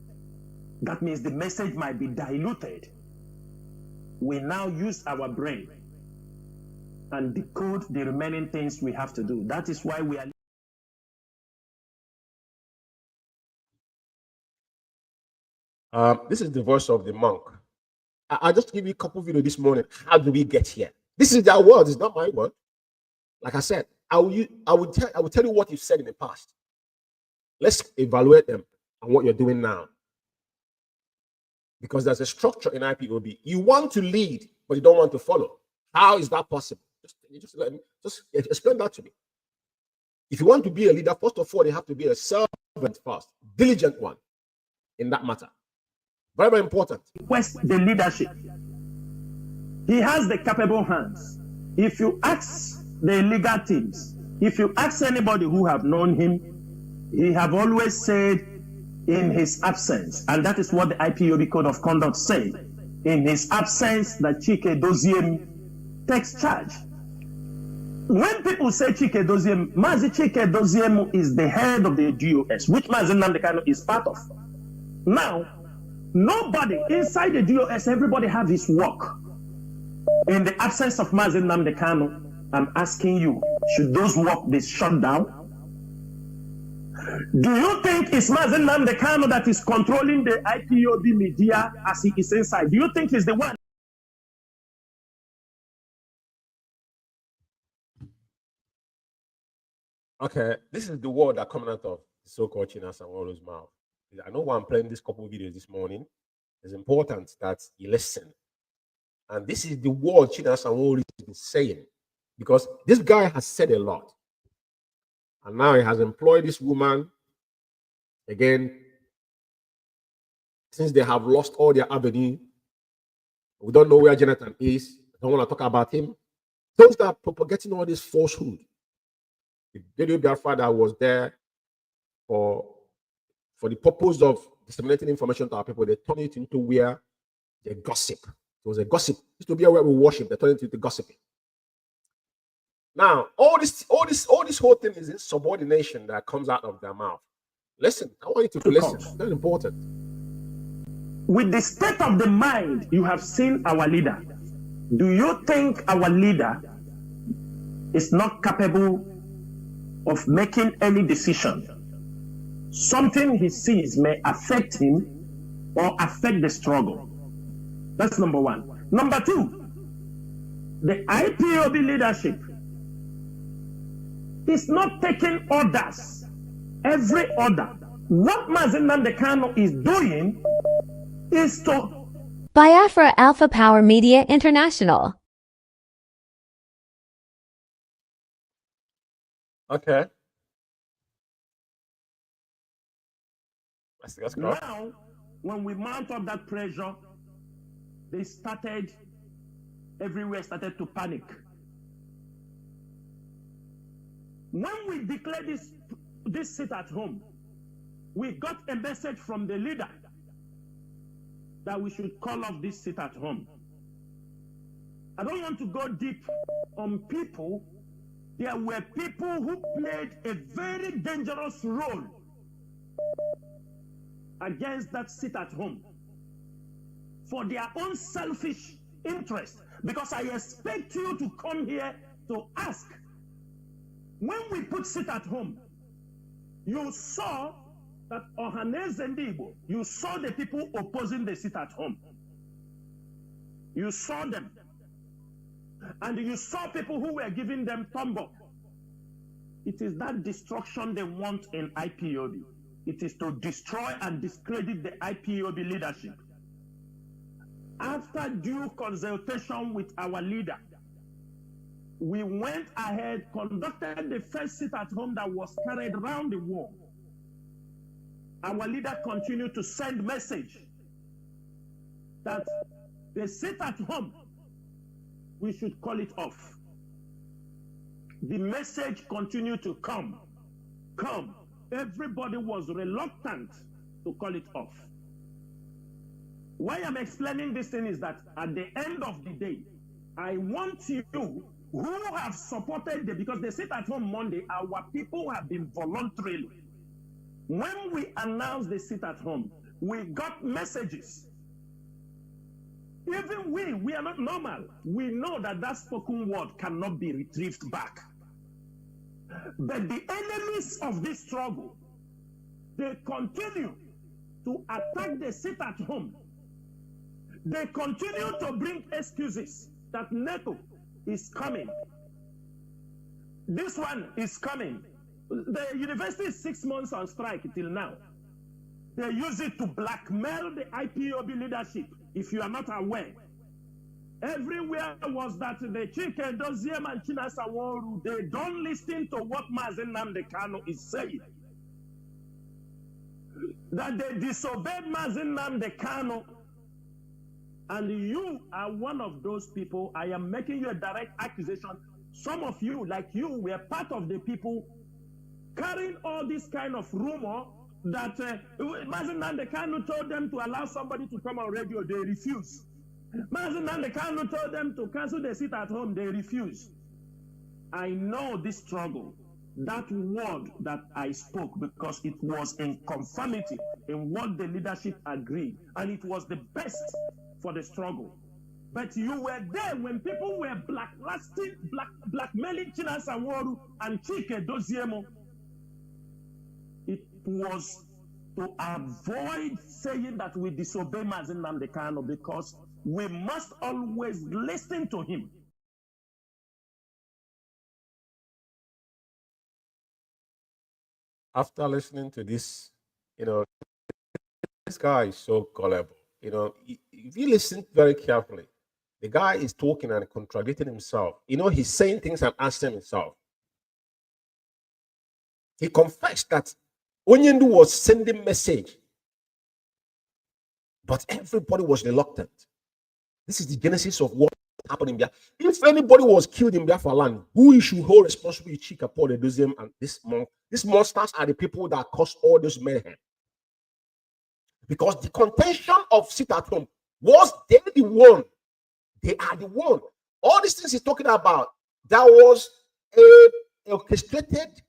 That means the message might be diluted. We now use our brain and decode the remaining things we have to do. That is why we are. This is the voice of the monk. I'll just give you a couple videos this morning. How do we get here? This is their word. It's not my word. Like I said, I will tell you what you've said in the past. Let's evaluate them and what you're doing now. Because there's a structure in IPOB. You want to lead, but you don't want to follow. How is that possible? Just explain that to me. If you want to be a leader, first of all, you have to be a servant first, diligent one in that matter. Very, very important. Request the leadership. He has the capable hands. If you ask the legal teams, if you ask anybody who have known him, he have always said in his absence, and that is what the IPOB Code of Conduct said, in his absence that Chike Doziem takes charge. When people say Chike Doziem, MAZI Chike Doziem is the head of the DOS, which MAZI Nnamdi Kanu is part of. Now, nobody inside the DOS, everybody have his work. In the absence of MAZI Nnamdi Kanu, I'm asking you, should those work be shut down? Do you think it's MAZI Nnamdi Kanu that is controlling the IPOB media as he is inside? Do you think he's the one? Okay, this is the word that coming out of the so-called Chinas and Wolo's mouth. I know why I'm playing this couple of videos this morning. It's important that you listen. And this is the word Chinas and Wolo has been saying. Because this guy has said a lot. And now he has employed this woman again. Since they have lost all their avenue, we don't know where Jonathan is. I don't want to talk about him. Those that are propagating all this falsehood. The video Biafra that was there for the purpose of disseminating information to our people, they turned it into where they gossip. It was a gossip. It used to be where we worship. They turned it into gossiping. Now, all this whole thing is insubordination that comes out of their mouth. Listen, I want you to listen. It's very important. With the state of the mind you have seen our leader, do you think our leader is not capable of making any decision? Something he sees may affect him or affect the struggle. That's number one. Number two, the IPOB leadership is not taking orders. Every order. What MAZI Nnamdi Kanu is doing is to... Biafra Alpha Power Media International. Okay. Let's go. Now, when we mount up that pressure, everywhere started to panic. When we declared this sit at home, we got a message from the leader that we should call off this sit at home. I don't want to go deep on people. There were people who played a very dangerous role against that sit at home for their own selfish interest. Because I expect you to come here to ask. When we put sit at home, you saw that Ohaneze Ndigbo, you saw the people opposing the sit at home. You saw them. And you saw people who were giving them thumb up. It is that destruction they want in IPOB. It is to destroy and discredit the IPOB leadership. After due consultation with our leader, we went ahead, conducted the first sit at home that was carried around the world our leader continued to send message that they sit at home, we should call it off. The message continued to come. Everybody was reluctant to call it off. Why I'm explaining this thing is that at the end of the day, I want you who have supported them, because they sit at home Monday, our people have been voluntarily. When we announced they sit at home, we got messages. Even we are not normal. We know that that spoken word cannot be retrieved back. But the enemies of this struggle, they continue to attack the sit at home. They continue to bring excuses that NATO is coming. This one is coming. The university is 6 months on strike till now. They use it to blackmail the IPOB leadership, if you are not aware. Everywhere was that the Chike Doziem and Chinasaworu, they don't listen to what MAZI Nnamdi Kanu is saying. That they disobeyed MAZI Nnamdi Kanu. And you are one of those people. I am making you a direct accusation. Some of you, like you, were part of the people carrying all this kind of rumor that MAZI Nnamdi Kanu told them to allow somebody to come on radio. They refused. MAZI Nnamdi Kanu told them to cancel the sit at home. They refused. I know this struggle. That word that I spoke, because it was in conformity in what the leadership agreed, and it was the best for the struggle. But you were there when people were blackmailing Chinasaworu and Chike Doziemo. It was to avoid saying that we disobey MAZI Nnamdi Kanu, because we must always listen to him. After listening to this, this guy is so gullible. If you listen very carefully, the guy is talking and contradicting himself. He's saying things and answering himself. He confessed that Onyendu was sending message, but everybody was reluctant. This is the genesis of what happened in Biafra. If anybody was killed in Biafra land, who should hold responsibility? Chika Paul Edoziem and these monsters are the people that caused all this mayhem. Because the contention of sit at home was they the one. They are the one. All these things he's talking about, that was a orchestrated,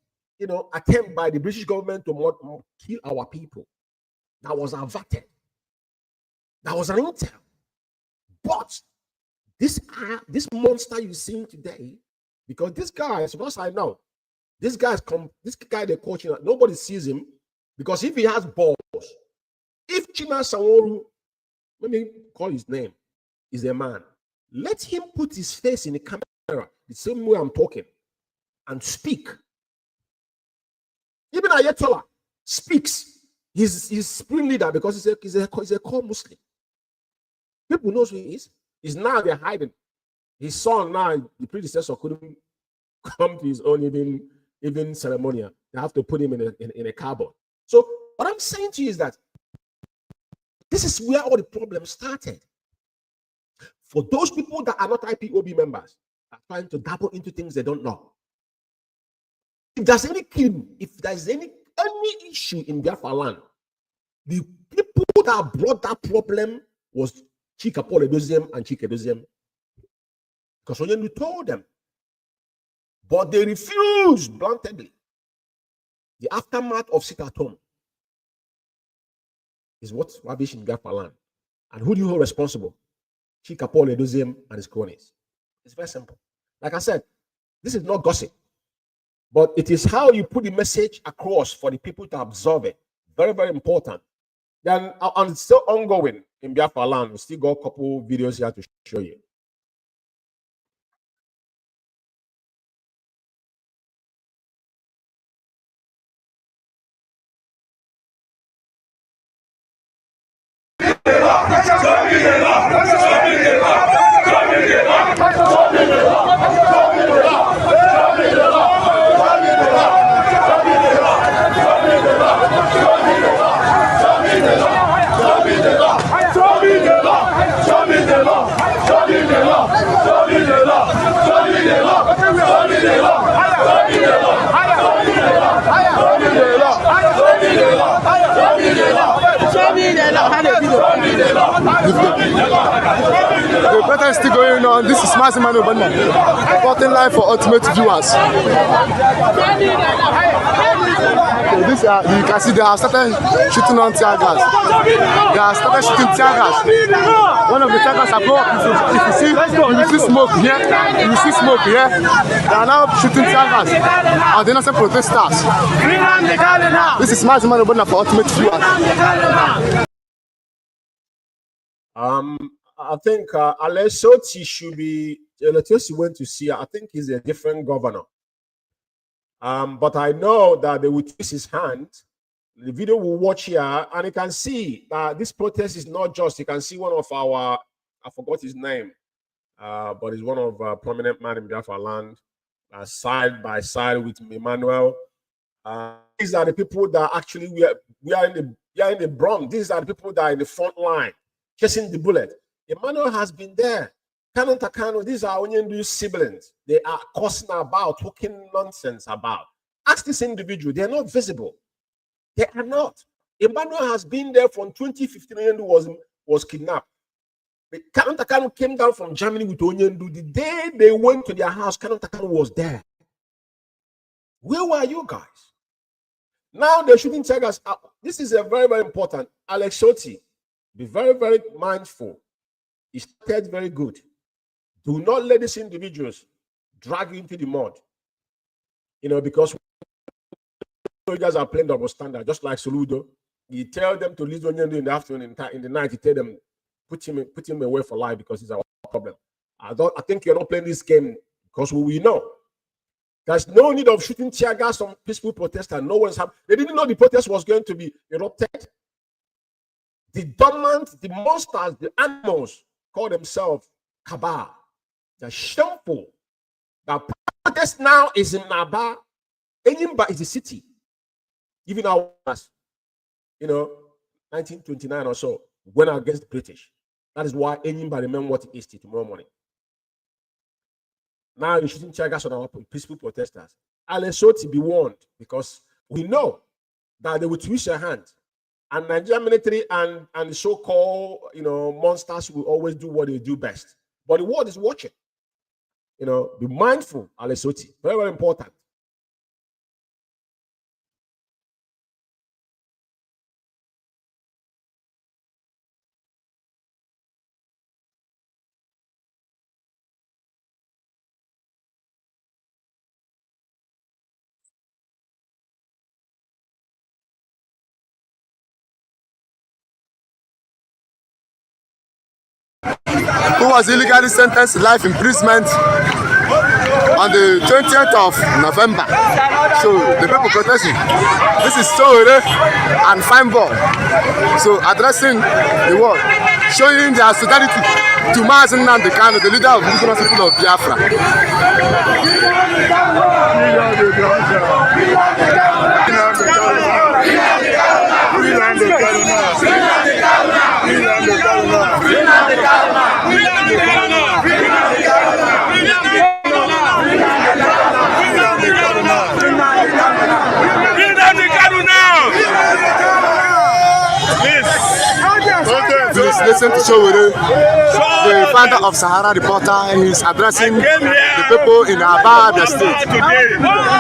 attempt by the British government to kill our people. That was averted. That was an intel. But this monster you're seeing today, because this guy, as far as I know, this guy they're coaching, nobody sees him, because if he has balls, if Chinasaworu, let me call his name, is a man, let him put his face in the camera the same way I'm talking and speak. Even Ayatollah speaks. He's spring leader because he's a core Muslim. People knows who he is. He's now they're hiding. His son now, the predecessor, couldn't come to his own even ceremonial. They have to put him in a cardboard. So what I'm saying to you is that this is where all the problems started. For those people that are not IPOB members, are trying to dabble into things they don't know. If there's any killing, if there's any issue in Biafra land, the people that brought that problem was Chika Paul Edoziem and Chike Edoziem. Because Onyendu told them. But they refused bluntly. The aftermath of sit at home is what's rubbish in Biafra land. And who do you hold responsible? Chika Paul Edoziem and his cronies. It's very simple. Like I said, this is not gossip, but it is how you put the message across for the people to absorb it. Very, very important. Then, and it's still ongoing in Biafra land. We still got a couple videos here to show you. The protest is still going on. This is MAZI reporting live for Ultimate Viewers. This you can see they have started shooting on tear gas. They have started shooting tear gas. One of the tear gas have blown up. If you see smoke here, you see smoke here. They are now shooting tear gas at the innocent protesters. This is MAZI for Ultimate Viewers. I think Alessoti should be. Alessoti went to see. I think he's a different governor. But I know that they will twist his hand. The video will watch here, and you can see that this protest is not just. You can see one of our, I forgot his name, but he's one of prominent man in Biafra land, side by side with Emmanuel. These are the people that actually we are in the front. These are the people that are in the front line, chasing the bullet. Emmanuel has been there. Kanu Takano, these are Onyendu's siblings. They are cussing about, talking nonsense about. Ask this individual, they are not visible. They are not. Emmanuel has been there from 2015. Onyendu was kidnapped. Kanu Takano came down from Germany with Onyendu. The day they went to their house, Kanu Takano was there. Where were you guys? Now they're shooting tigers. This is a very, very important. Alex Shoti, be very, very mindful. He started very good. Do not let these individuals drag you into the mud. Because soldiers are playing double standard, just like Soludo. You tell them to leave Onyendu in the afternoon, in the night, you tell them, put him away for life because it's our problem. I think you're not playing this game because we know. There's no need of shooting tear gas on peaceful protesters. No one's happened. They didn't know the protest was going to be erupted. The dormant, the monsters, the animals call themselves Kabah. They're shameful. The protest now is in Naba. Enyimba is the city. Even our, 1929 or so, went against the British. That is why Enyimba remember what it is till tomorrow morning. Now you're shooting tear gas on our peaceful protesters. Alessoti be warned, because we know that they will twist their hand. And Nigerian military and the so-called monsters will always do what they do best. But the world is watching. Be mindful, Alessoti. Very, very important. Who was illegally sentenced to life imprisonment on the 20th of November. So the people protesting. This is Sohore and Fine Ball. So addressing the world, showing their solidarity to MAZI the leader of the indigenous people of Biafra. Please listen to Sohore, the founder of Sahara Reporter, and he's addressing the people in Abba State. So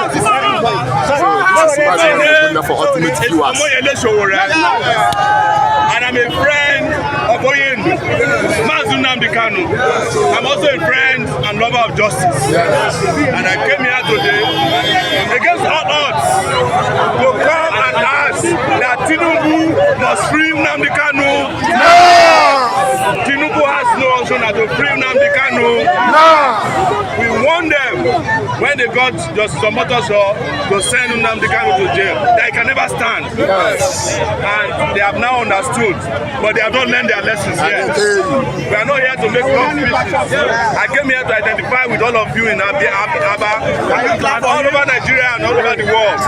this is MAZI for Ultimate Viewers. And I'm a friend of Oyendu, MAZI. I'm also a friend and lover of justice. And I came here today against all odds to come and ask that Tinubu must free Nnamdi Kanu. No! Tinubu has no option to free Nnamdi Kanu. No! We warned them when they got Justice Omotoso to send Nnamdi Kanu to jail that he can never stand. Yes. And they have now understood, but they have not learned their lessons yet. We are not here to make love speeches. I came here to identify with all of you in Abba and all over Nigeria and all over the world.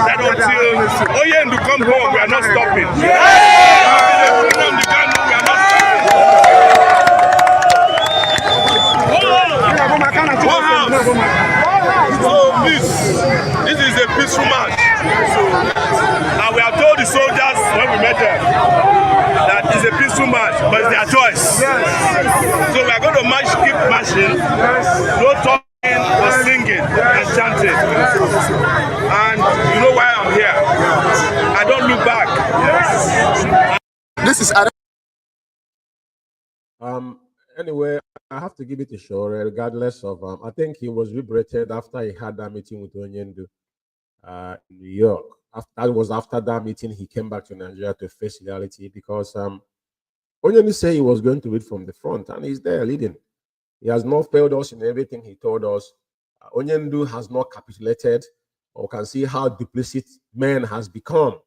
That until Oyendu come home, we are not stopping. We are not stopping. So this is a peaceful march. And we are told told the soldiers when we met them that it's a peaceful march, but it's their choice. So we are going to march, keep marching, no talking or singing and chanting. And you know why I'm here. I don't look back. This is anyway, I have to give it a show, regardless of I think he was liberated after he had that meeting with Onyendu in New York. After that meeting, he came back to Nigeria to face reality because Onyendu said he was going to lead from the front, and he's there leading. He has not failed us in everything he told us. Onyendu has not capitulated, or can see how duplicit men has become.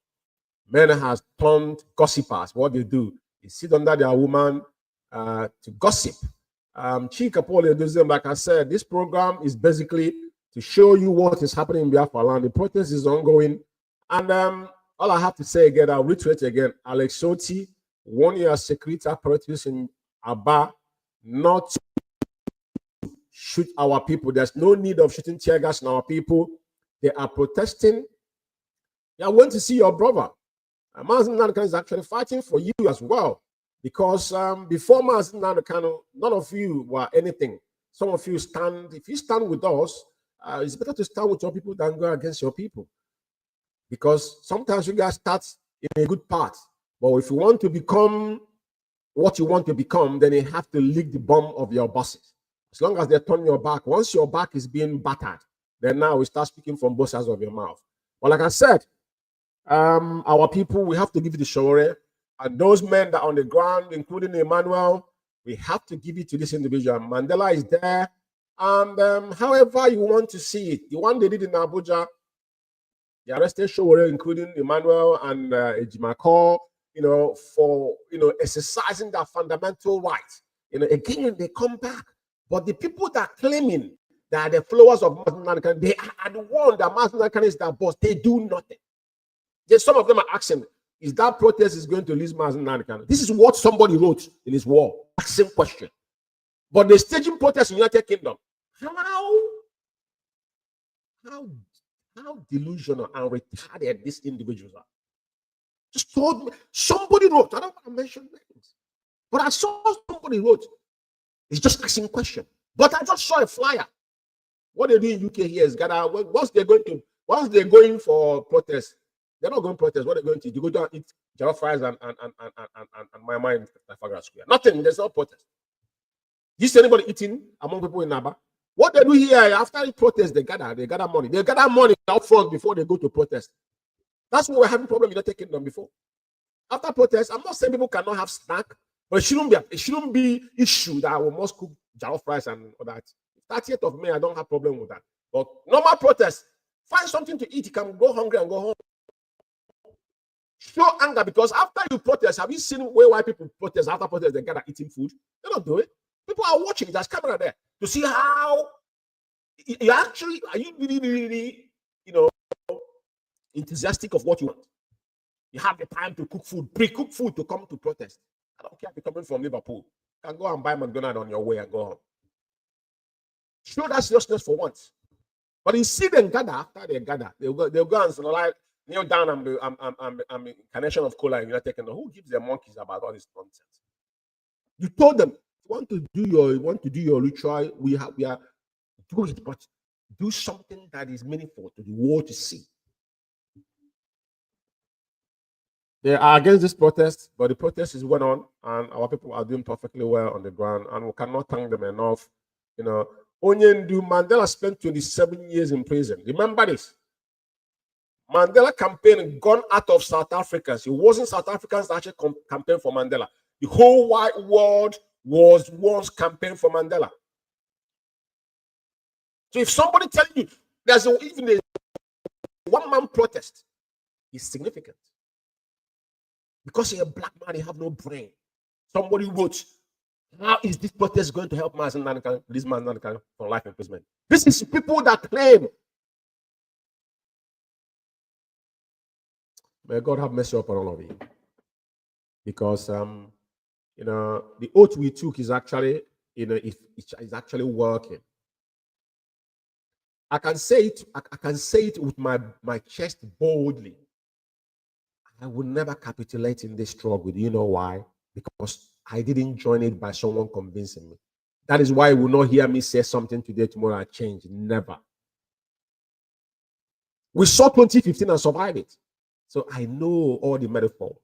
Men has turned gossipers. What they do is sit under their woman to gossip. Chika Paul, like I said, this program is basically to show you what is happening in Biafra land. The protest is ongoing. And all I have to say again, I'll reiterate again, Alex Soti, 1 year security apparatus in Aba, not to shoot our people. There's no need of shooting tear gas on our people. They are protesting. They are going to see your brother. Mazi Nnamdi is actually fighting for you as well. Because before Mazi Nnamdi, none of you were anything. Some of you stand, if you stand with us, it's better to stand with your people than go against your people. Because sometimes you guys start in a good path. But if you want to become what you want to become, then you have to lick the bum of your bosses. As long as they turn your back, once your back is being battered, then now we start speaking from both sides of your mouth. But like I said, our people, we have to give it the shore. And those men that are on the ground, including Emmanuel, we have to give it to this individual. Mandela is there. And however you want to see it, the one they did in Abuja, they arrested Showore, including Emmanuel and Ejimako, for, exercising their fundamental rights. Again, they come back. But the people that are claiming that are the followers of Mazi Nnamdi, they are the one that Mazi Nnamdi is their boss. They do nothing. Some of them are asking, is that protest is going to release Mazi Nnamdi? This is what somebody wrote in his wall. Asking question. But the staging protest in the United Kingdom, how delusional and retarded these individuals are. Just told me, somebody wrote, I don't want to mention names, but I saw somebody wrote, it's just asking question. But I just saw a flyer. What they do in UK here is once they're going for protest, they're not going to protest. What they're going to do, go down and eat jollof fries and my mind Trafalgar Square. Nothing, there's no protest. You see anybody eating among people in Naba? What they do here, after the protest, they gather money. They gather money out front before they go to protest. That's what we're having problem in the Kingdom before. After protest, I'm not saying people cannot have snack, but it shouldn't be issue that we must cook jollof rice and all that. 30th of May, I don't have problem with that. But normal protest, find something to eat. You can go hungry and go home. Show anger, because after you protest, have you seen where white people protest? After protest, they gather eating food. They don't do it. People are watching. There's camera there to see how are you really, enthusiastic of what you want. You have the time to cook food, pre-cook food to come to protest. I don't care if you're coming from Liverpool. You can go and buy McDonald's on your way and go home. Show that seriousness for once. But you see them gather, after they gather, they'll go and like kneel down I'm incarnation of cola in United Kingdom. Who gives them monkeys about all this nonsense? You told them, you want to do your ritual, we are do it, but do something that is meaningful to the world to see. They are against this protest, but the protest is going on, and our people are doing perfectly well on the ground, and we cannot thank them enough. Onyendu Mandela spent 27 years in prison. Remember this. Mandela campaign gone out of South Africans. It wasn't South Africans that actually campaigned for Mandela. The whole wide world was once campaigning for Mandela. So if somebody telling you there's even a one-man protest, it's significant. Because you're a black man, you have no brain. Somebody wrote, how is this protest going to help Mazi Nnamdi, this man from life imprisonment? This is people that claim. May God have mercy upon all of you. Because the oath we took is actually, it's actually working. I can say it with my chest boldly. I would never capitulate in this struggle. Do you know why? Because I didn't join it by someone convincing me. That is why you will not hear me say something today, tomorrow I change. Never. We saw 2015 and survived it. So I know all the metaphors.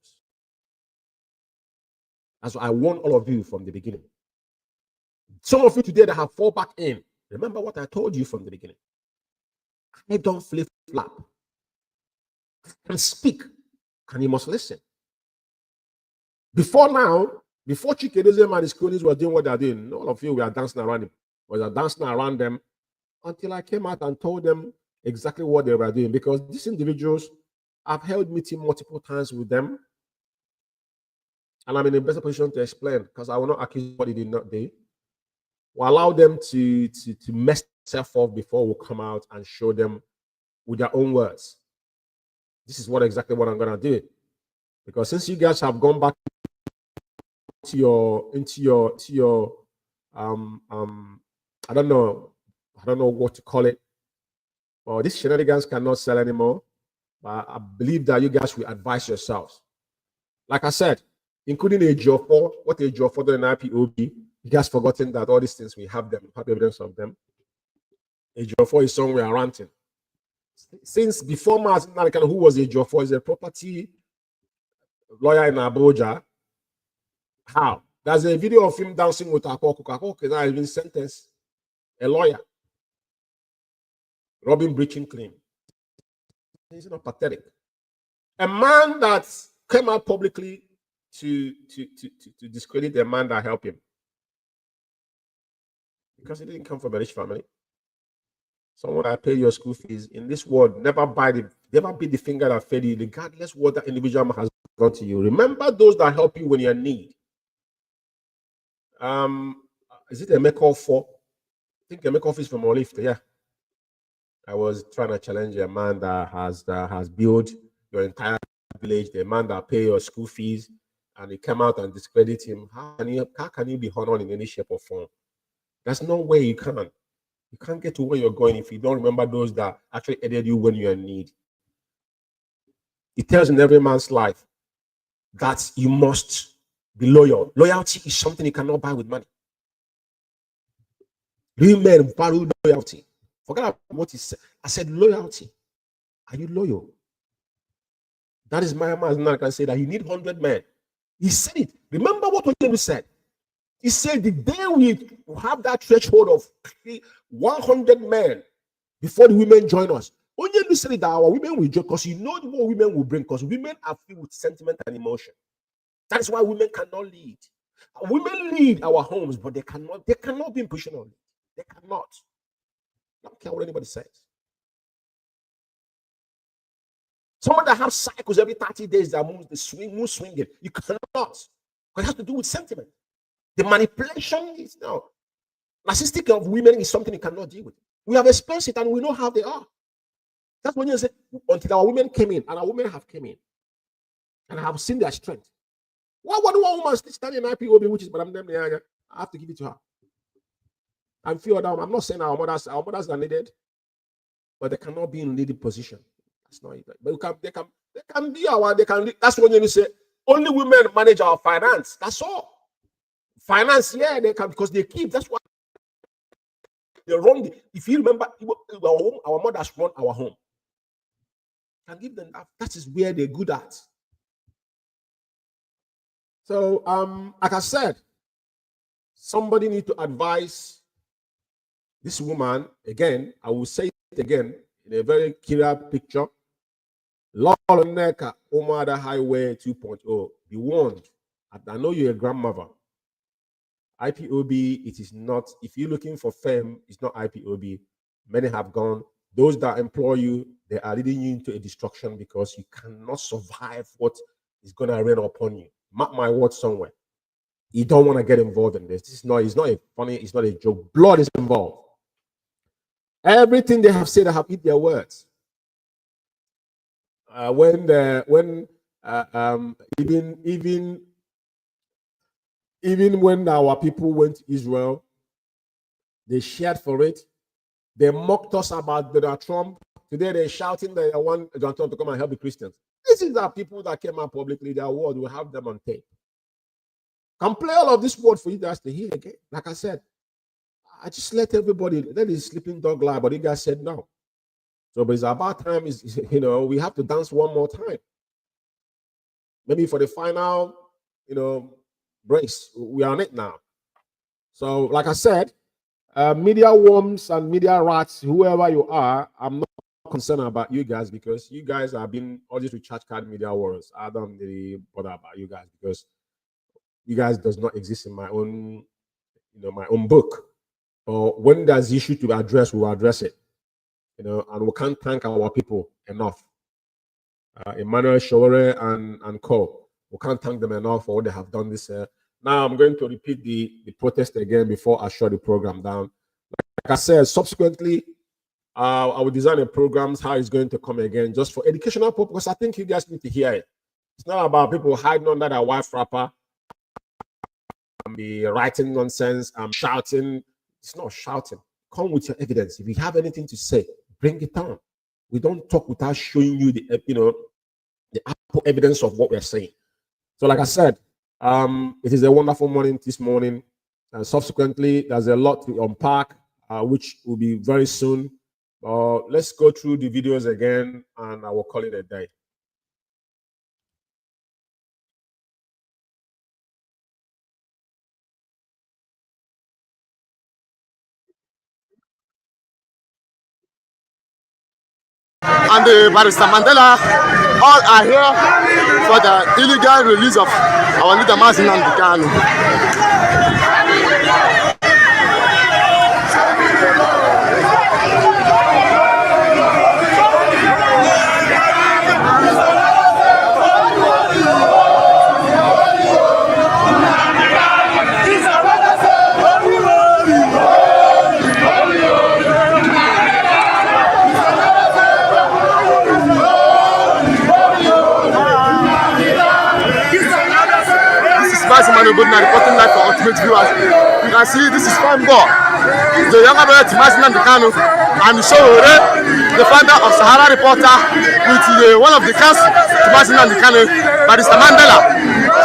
That's why I warned all of you from the beginning. Some of you today that have fall back in, remember what I told you from the beginning. I don't flip-flap. I can speak, and you must listen. Before now, before Chike Edoziem and his cronies were doing what they're doing, all of you were dancing around him. We were dancing around them until I came out and told them exactly what they were doing. Because these individuals, I've held meeting multiple times with them, and I'm in a better position to explain because I will not accuse what they did not do. We'll allow them to mess themselves up before we come out and show them with their own words. This is exactly what I'm gonna do. Because since you guys have gone back into your I don't know what to call it. Well, these shenanigans cannot sell anymore. But I believe that you guys will advise yourselves. Like I said, including a J4, what a J4 and IPOB, you guys forgotten that all these things we have evidence of them. A J4 is somewhere ranting. Since before Mazi, who was a J4, is a property lawyer in Abuja. How? There's a video of him dancing with Akoko. Akoko has been sentenced. A lawyer. Robin breaching claim. It's not pathetic. A man that came out publicly to discredit the man that helped him. Because he didn't come from a rich family. Someone that pay your school fees in this world, never be the finger that fed you, regardless what that individual has done to you. Remember those that help you when you're in need. Is it a make-off for? I think a make-off is from Olift, yeah. I was trying to challenge a man that has built your entire village, the man that pay your school fees, and he came out and discredit him. How can you be honored in any shape or form? There's no way you can. You can't get to where you're going if you don't remember those that actually aided you when you're in need. It tells in every man's life that you must be loyal. Loyalty is something you cannot buy with money. Real men value loyalty. Forget about what he said. I said loyalty. Are you loyal? That is my man. I can say that you need 100 men. He said it. Remember what Onyelu said. He said the day we have that threshold of 100 men before the women join us. Onyelu said that our women will join because you know what women will bring. Because women are filled with sentiment and emotion. That is why women cannot lead. Women lead our homes, but they cannot be in position on it. They cannot. I don't care what anybody says. Someone that has cycles every 30 days that moves swinging. You cannot. Because it has to do with sentiment. The manipulation is now. Narcissistic of women is something you cannot deal with. We have experienced it and we know how they are. That's when you say, until our women came in, and our women have came in, and I have seen their strength. What do one woman standing in IPOB, which is Madam Demnianya? I have to give it to her. And few other, I'm not saying our mothers are needed, but they cannot be in leading position. That's not it. But they can be that's when you say only women manage our finance. That's all. Finance, yeah, they can because they keep. That's why they run. If you remember, our mothers run our home. Can give them that is where they're good at. So, like I said, somebody need to advise this woman again. I will say it again in a very clear picture. Loloneka Omada Highway 2.0. Be warned. I know you're a grandmother. IPOB, it is not. If you're looking for fame, it's not IPOB. Many have gone. Those that employ you, they are leading you into a destruction because you cannot survive what is going to rain upon you. Mark my words somewhere. You don't want to get involved in this. It's not a funny, it's not a joke. Blood is involved. Everything they have said, I have eat their words. Even when our people went to Israel, they shared for it. They mocked us about Donald Trump. Today they're shouting that they want Donald Trump to come and help the Christians. These are people that came out publicly. Their word, will have them on tape. Can play all of this word for you guys to hear again. Like I said, I just let everybody, let the sleeping dog lie, but you guys said no. So, but it's about time, we have to dance one more time. Maybe for the final, brace, we are on it now. So, like I said, media worms and media rats, whoever you are, I'm not concerned about you guys because you guys have been all these recharge card media warriors. I don't really bother about you guys because you guys does not exist in my own, my own book. Or when there's issue to address, we'll address it. And we can't thank our people enough. Emmanuel Shore and Co. We can't thank them enough for what they have done this year. Now I'm going to repeat the protest again before I shut the program down. Like I said, subsequently, I will design a program how it's going to come again, just for educational purpose. Because I think you guys need to hear it. It's not about people hiding under their wife wrapper and be writing nonsense and shouting. It's not shouting. Come with your evidence. If you have anything to say, bring it on. We don't talk without showing you the actual evidence of what we're saying. So, like I said, it is a wonderful morning this morning. And subsequently, there's a lot to unpack, which will be very soon. Let's go through the videos again, and I will call it a day. And the Barrister Mandela, all are here for the illegal release of our leader MAZI and Kanu. Reporting live for ultimate viewers. You can see this is Fambo, the younger brother to MAZI and Kanu, and Showore, the founder of Sahara Reporter, with one of the counsel to MAZI and Kanu, Barrister Mandela.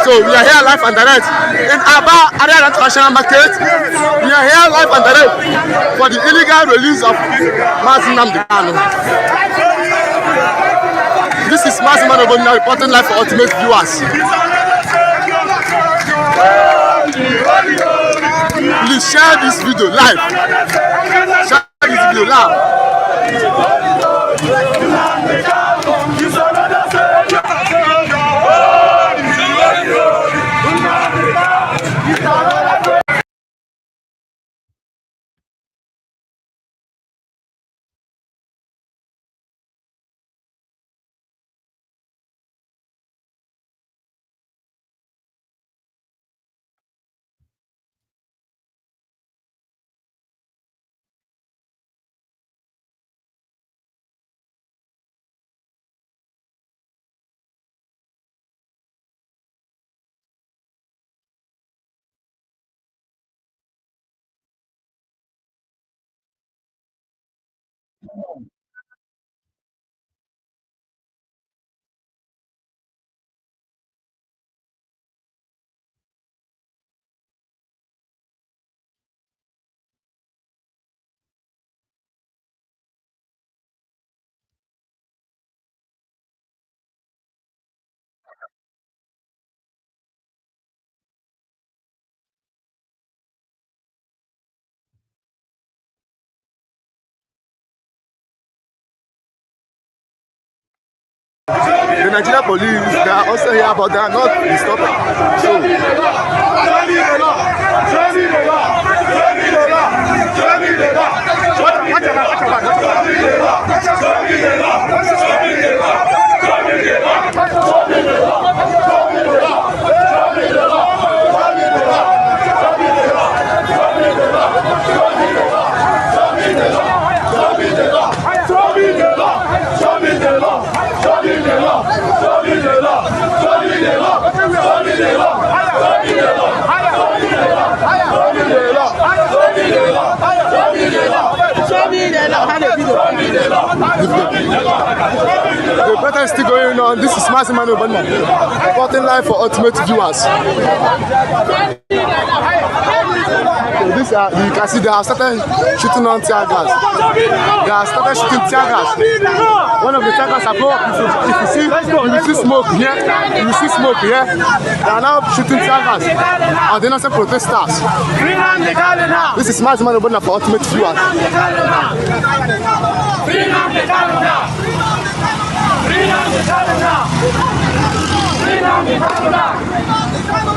So we are here live and direct in Aba Area International Market. We are here live and direct for the illegal release of MAZI and Kanu. This is MAZI reporting live for ultimate viewers. Please share this video live. Share this video live. The Nigerian police, they are also here, but they are not stopping. So is still going on. This is MAZI reporting live for Ultimate Viewers. This you can see they have started shooting on tear gas. They have started shooting tear gas. One of the tear gas have blown up. If you see smoke here, you see smoke here. They are now shooting tear gas on the innocent protesters. This is MAZI for Ultimate Viewers.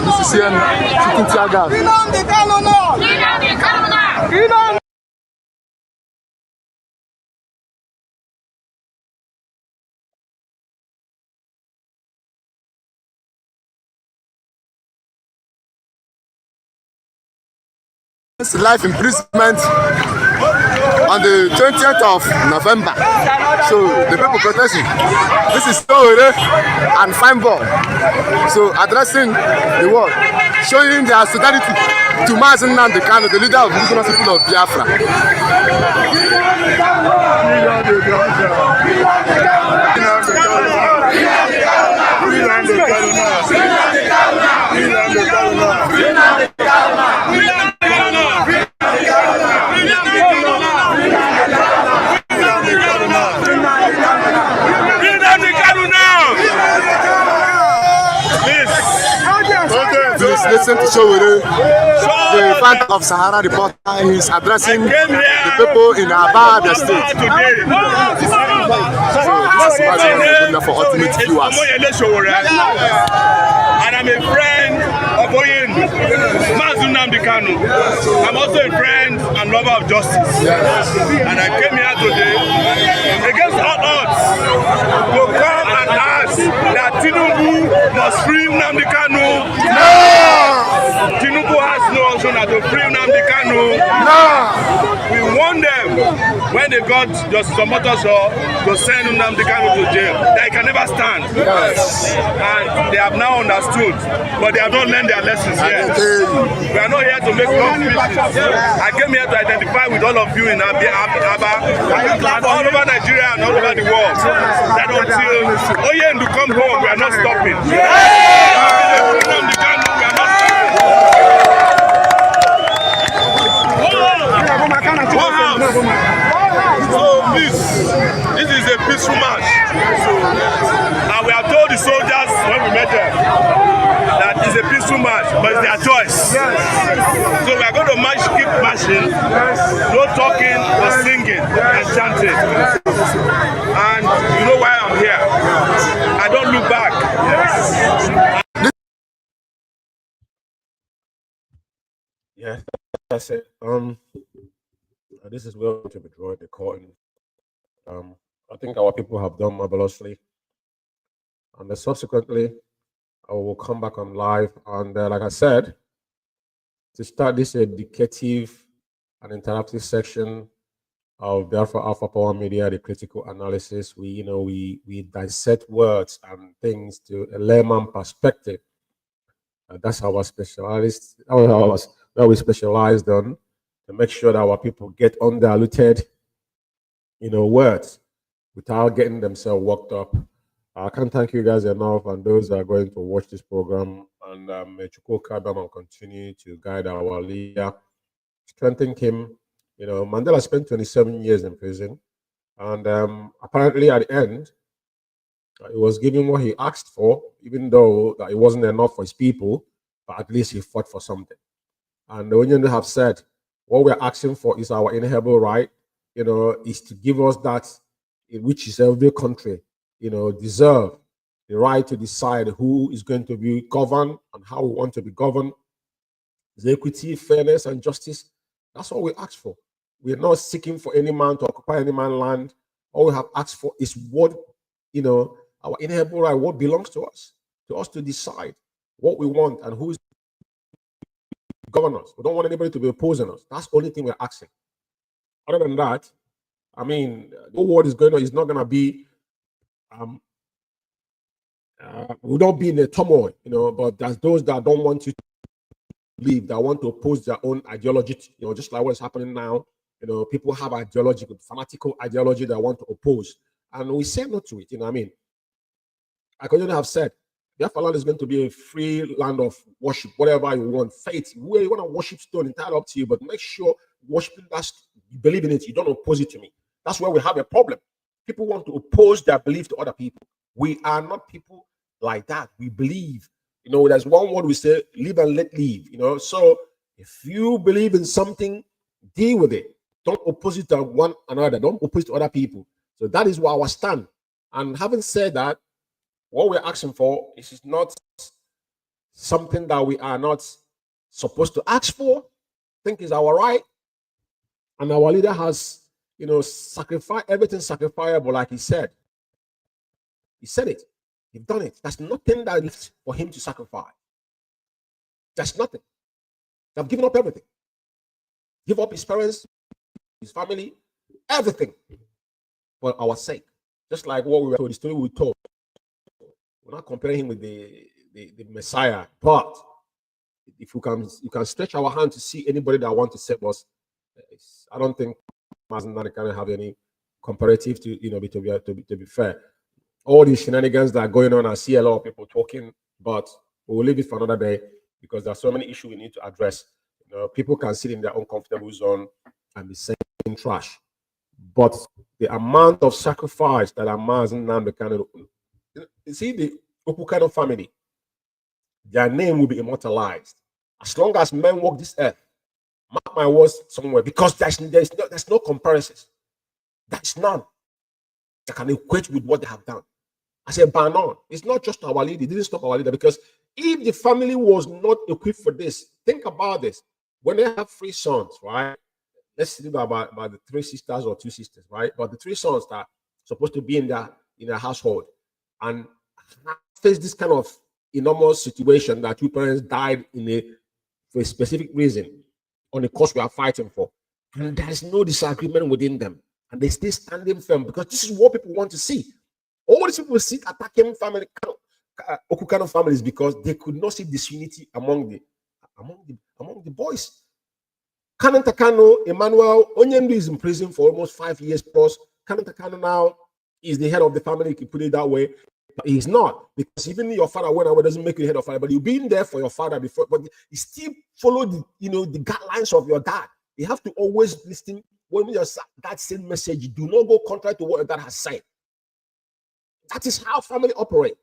This is him shooting tear gas. Life imprisonment on the 20th of November. So the people protesting. This is Story and Fine Ball. So addressing the world, showing their solidarity to MAZI Nnamdi Kanu, the leader of the indigenous people of Biafra. Listen to Showere, the founder of Sahara Reporter. He's addressing the people in Aba State. So this is MAZI for Ultimate Viewers. And I'm a friend of MAZI Nnamdi Kanu. I'm also a friend and lover of justice. And I came here today against all odds to come and ask that Tinubu must free Nnamdi Kanu. No! Tinubu has no option to free Nnamdi Kanu. No! We warned them when they got Justice Omotoso to send Nnamdi Kanu to jail. They can never stand. Yes. And they have now understood, but they have not learned their lessons yet. We are not here to make long speeches. I came here to identify with all of you in Aba, all over Nigeria and all over the world. That until Oyendu come home, we are not stopping. We are not stopping. So this is a peaceful march, and we have told the soldiers when we met them that it's a peaceful march, but it's their choice. So we are going to march, keep marching, no talking or singing and chanting. And you know why I'm here. I don't look back. Yeah, that's it. This is where we're going to be drawing the curtain. I think our people have done marvelously, and then subsequently, I will come back on live. And like I said, to start this educative and interactive section of Biafra Alpha Power Media, the critical analysis, we dissect words and things to a layman perspective. That's our specialist. Where we specialized on, to make sure that our people get undiluted, words without getting themselves worked up. I can't thank you guys enough, and those that are going to watch this program. And may Chukwuka Abama continue to guide our leader, strengthen him. Mandela spent 27 years in prison, and apparently at the end, he was given what he asked for, even though that it wasn't enough for his people, but at least he fought for something. And the Union have said, what we're asking for is our inalienable right, is to give us that, which is every country, deserve the right to decide who is going to be governed and how we want to be governed. The equity, fairness, and justice. That's what we ask for. We're not seeking for any man to occupy any man's land. All we have asked for is what, our inalienable right, what belongs to us to decide what we want and who is govern us. We don't want anybody to be opposing us. That's the only thing we're asking. Other than that, the whole world is going on. It's not going to be, we don't be in a turmoil, but there's those that don't want you to leave, that want to oppose their own ideology, just like what's happening now. People have ideology, fanatical ideology that want to oppose. And we say no to it, I could have said, Biafra land is going to be a free land of worship, whatever you want, faith, where you want to worship stone, entirely up to you, but make sure worshiping that you believe in it, you don't oppose it to me. That's where we have a problem. People want to oppose their belief to other people. We are not people like that. We believe. You know, there's one word we say, live and let live. You know, so if you believe in something, deal with it. Don't oppose it to one another. Don't oppose it to other people. So that is our stand. And having said that, what we're asking for is not something that we are not supposed to ask for. I think is our right. And our leader has, you know, sacrificed everything sacrificable, like he said. He said it. He's done it. There's nothing that is for him to sacrifice. There's nothing. They've given up everything. Give up his parents, his family, everything for our sake. Just like what we were told, the story we told. We're not comparing him with the Messiah, but if you can stretch our hand to see anybody that wants to save us, I don't think MAZI can have any comparative to, you know, to be fair. All these shenanigans that are going on, I see a lot of people talking, but we'll leave it for another day because there are so many issues we need to address. You know, people can sit in their own comfortable zone and be saying trash, but the amount of sacrifice that MAZI can, you see, the Okukano family, their name will be immortalized as long as men walk this earth. Mark my words somewhere, because there's no comparisons. There's none that can equate with what they have done. I said, ban on. It's not just our leader. It didn't stop our leader, because if the family was not equipped for this, think about this. When they have 3 sons, right? Let's think about the 3 sisters or 2 sisters, right? But the 3 sons that are supposed to be in their household and face this kind of enormous situation that 2 parents died for a specific reason on the cause we are fighting for, and there is no disagreement within them, and they stay standing firm, because this is what people want to see. All these people sit attacking family, Okukano families, because they could not see disunity among the boys. Canon Takano, Emmanuel Onyendu is in prison for almost 5 years plus. Canon Takano now is the head of the family, you can put it that way. But he's not, because even your father went away doesn't make you head of father, but you've been there for your father before, but you still follow the guidelines of your dad. You have to always listen when your dad said message. Do not go contrary to what your dad has said. That is how family operate.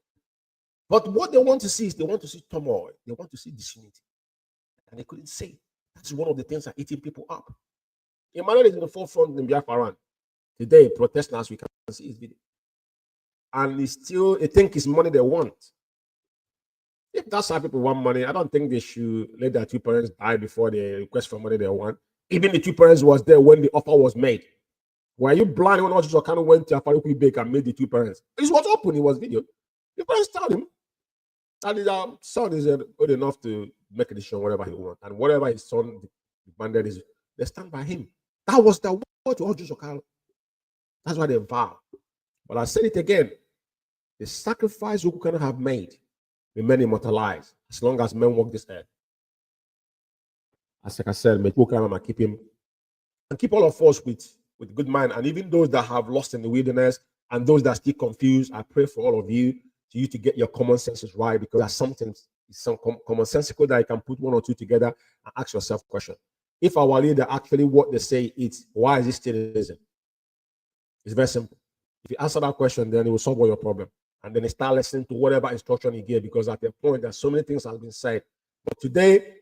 But what they want to see is they want to see turmoil. They want to see disunity, and they couldn't say. That's one of the things that are eating people up. Emmanuel is in the forefront in Biafra today, protesting as we can see his video. And they think it's money they want. If that's how people want money, I don't think they should let their 2 parents die before they request for money they want. Even the 2 parents was there when the offer was made. Were you blind when you kind of went to Afariku Bake and made the 2 parents? It was open, it was video. The parents told him, and his son is good enough to make a decision whatever he wants. And whatever his son demanded is, they stand by him. That was the word to Ojo Sokalo. That's why they vow. But I said it again. The sacrifice we can have made remain immortalized as long as men walk this earth. As like I said, may people keep him and keep all of us with good mind. And even those that have lost in the wilderness and those that are still confused, I pray for all of you to get your common senses right, because there's something, some commonsensical that you can put 1 or 2 together and ask yourself a question. If our leader actually what they say is, why is it still citizen? It's very simple. If you answer that question, then it will solve all your problem. And then you start listening to whatever instruction he gave, because at the point, there's so many things that have been said. But today,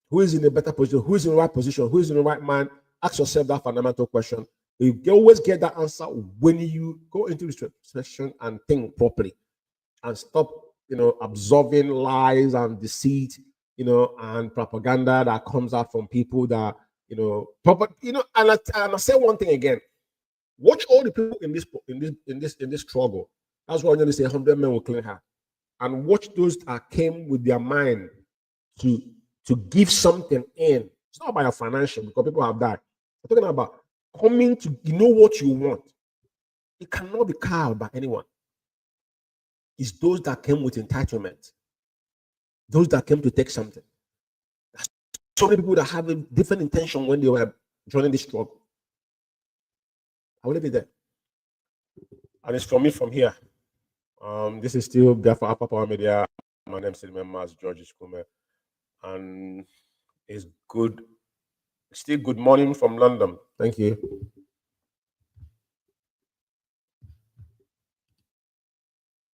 who is in a better position? Who is in the right position? Who is in the right mind? Ask yourself that fundamental question. You always get that answer when you go into this reflection and think properly, and stop, absorbing lies and deceit, and propaganda that comes out from people that, and I say one thing again. Watch all the people in this struggle. That's why I'm going to say 100 men will clean her. And watch those that came with their mind to give something in. It's not about your financial, because people have that. I'm talking about coming to know what you want. It cannot be cowed by anyone. It's those that came with entitlement. Those that came to take something. There's so many people that have a different intention when they were joining this struggle. I will leave it there. And it's from me from here. This is still Biafra Power Media. My name is MAZI George Skume, and it's still good morning from London. Thank you.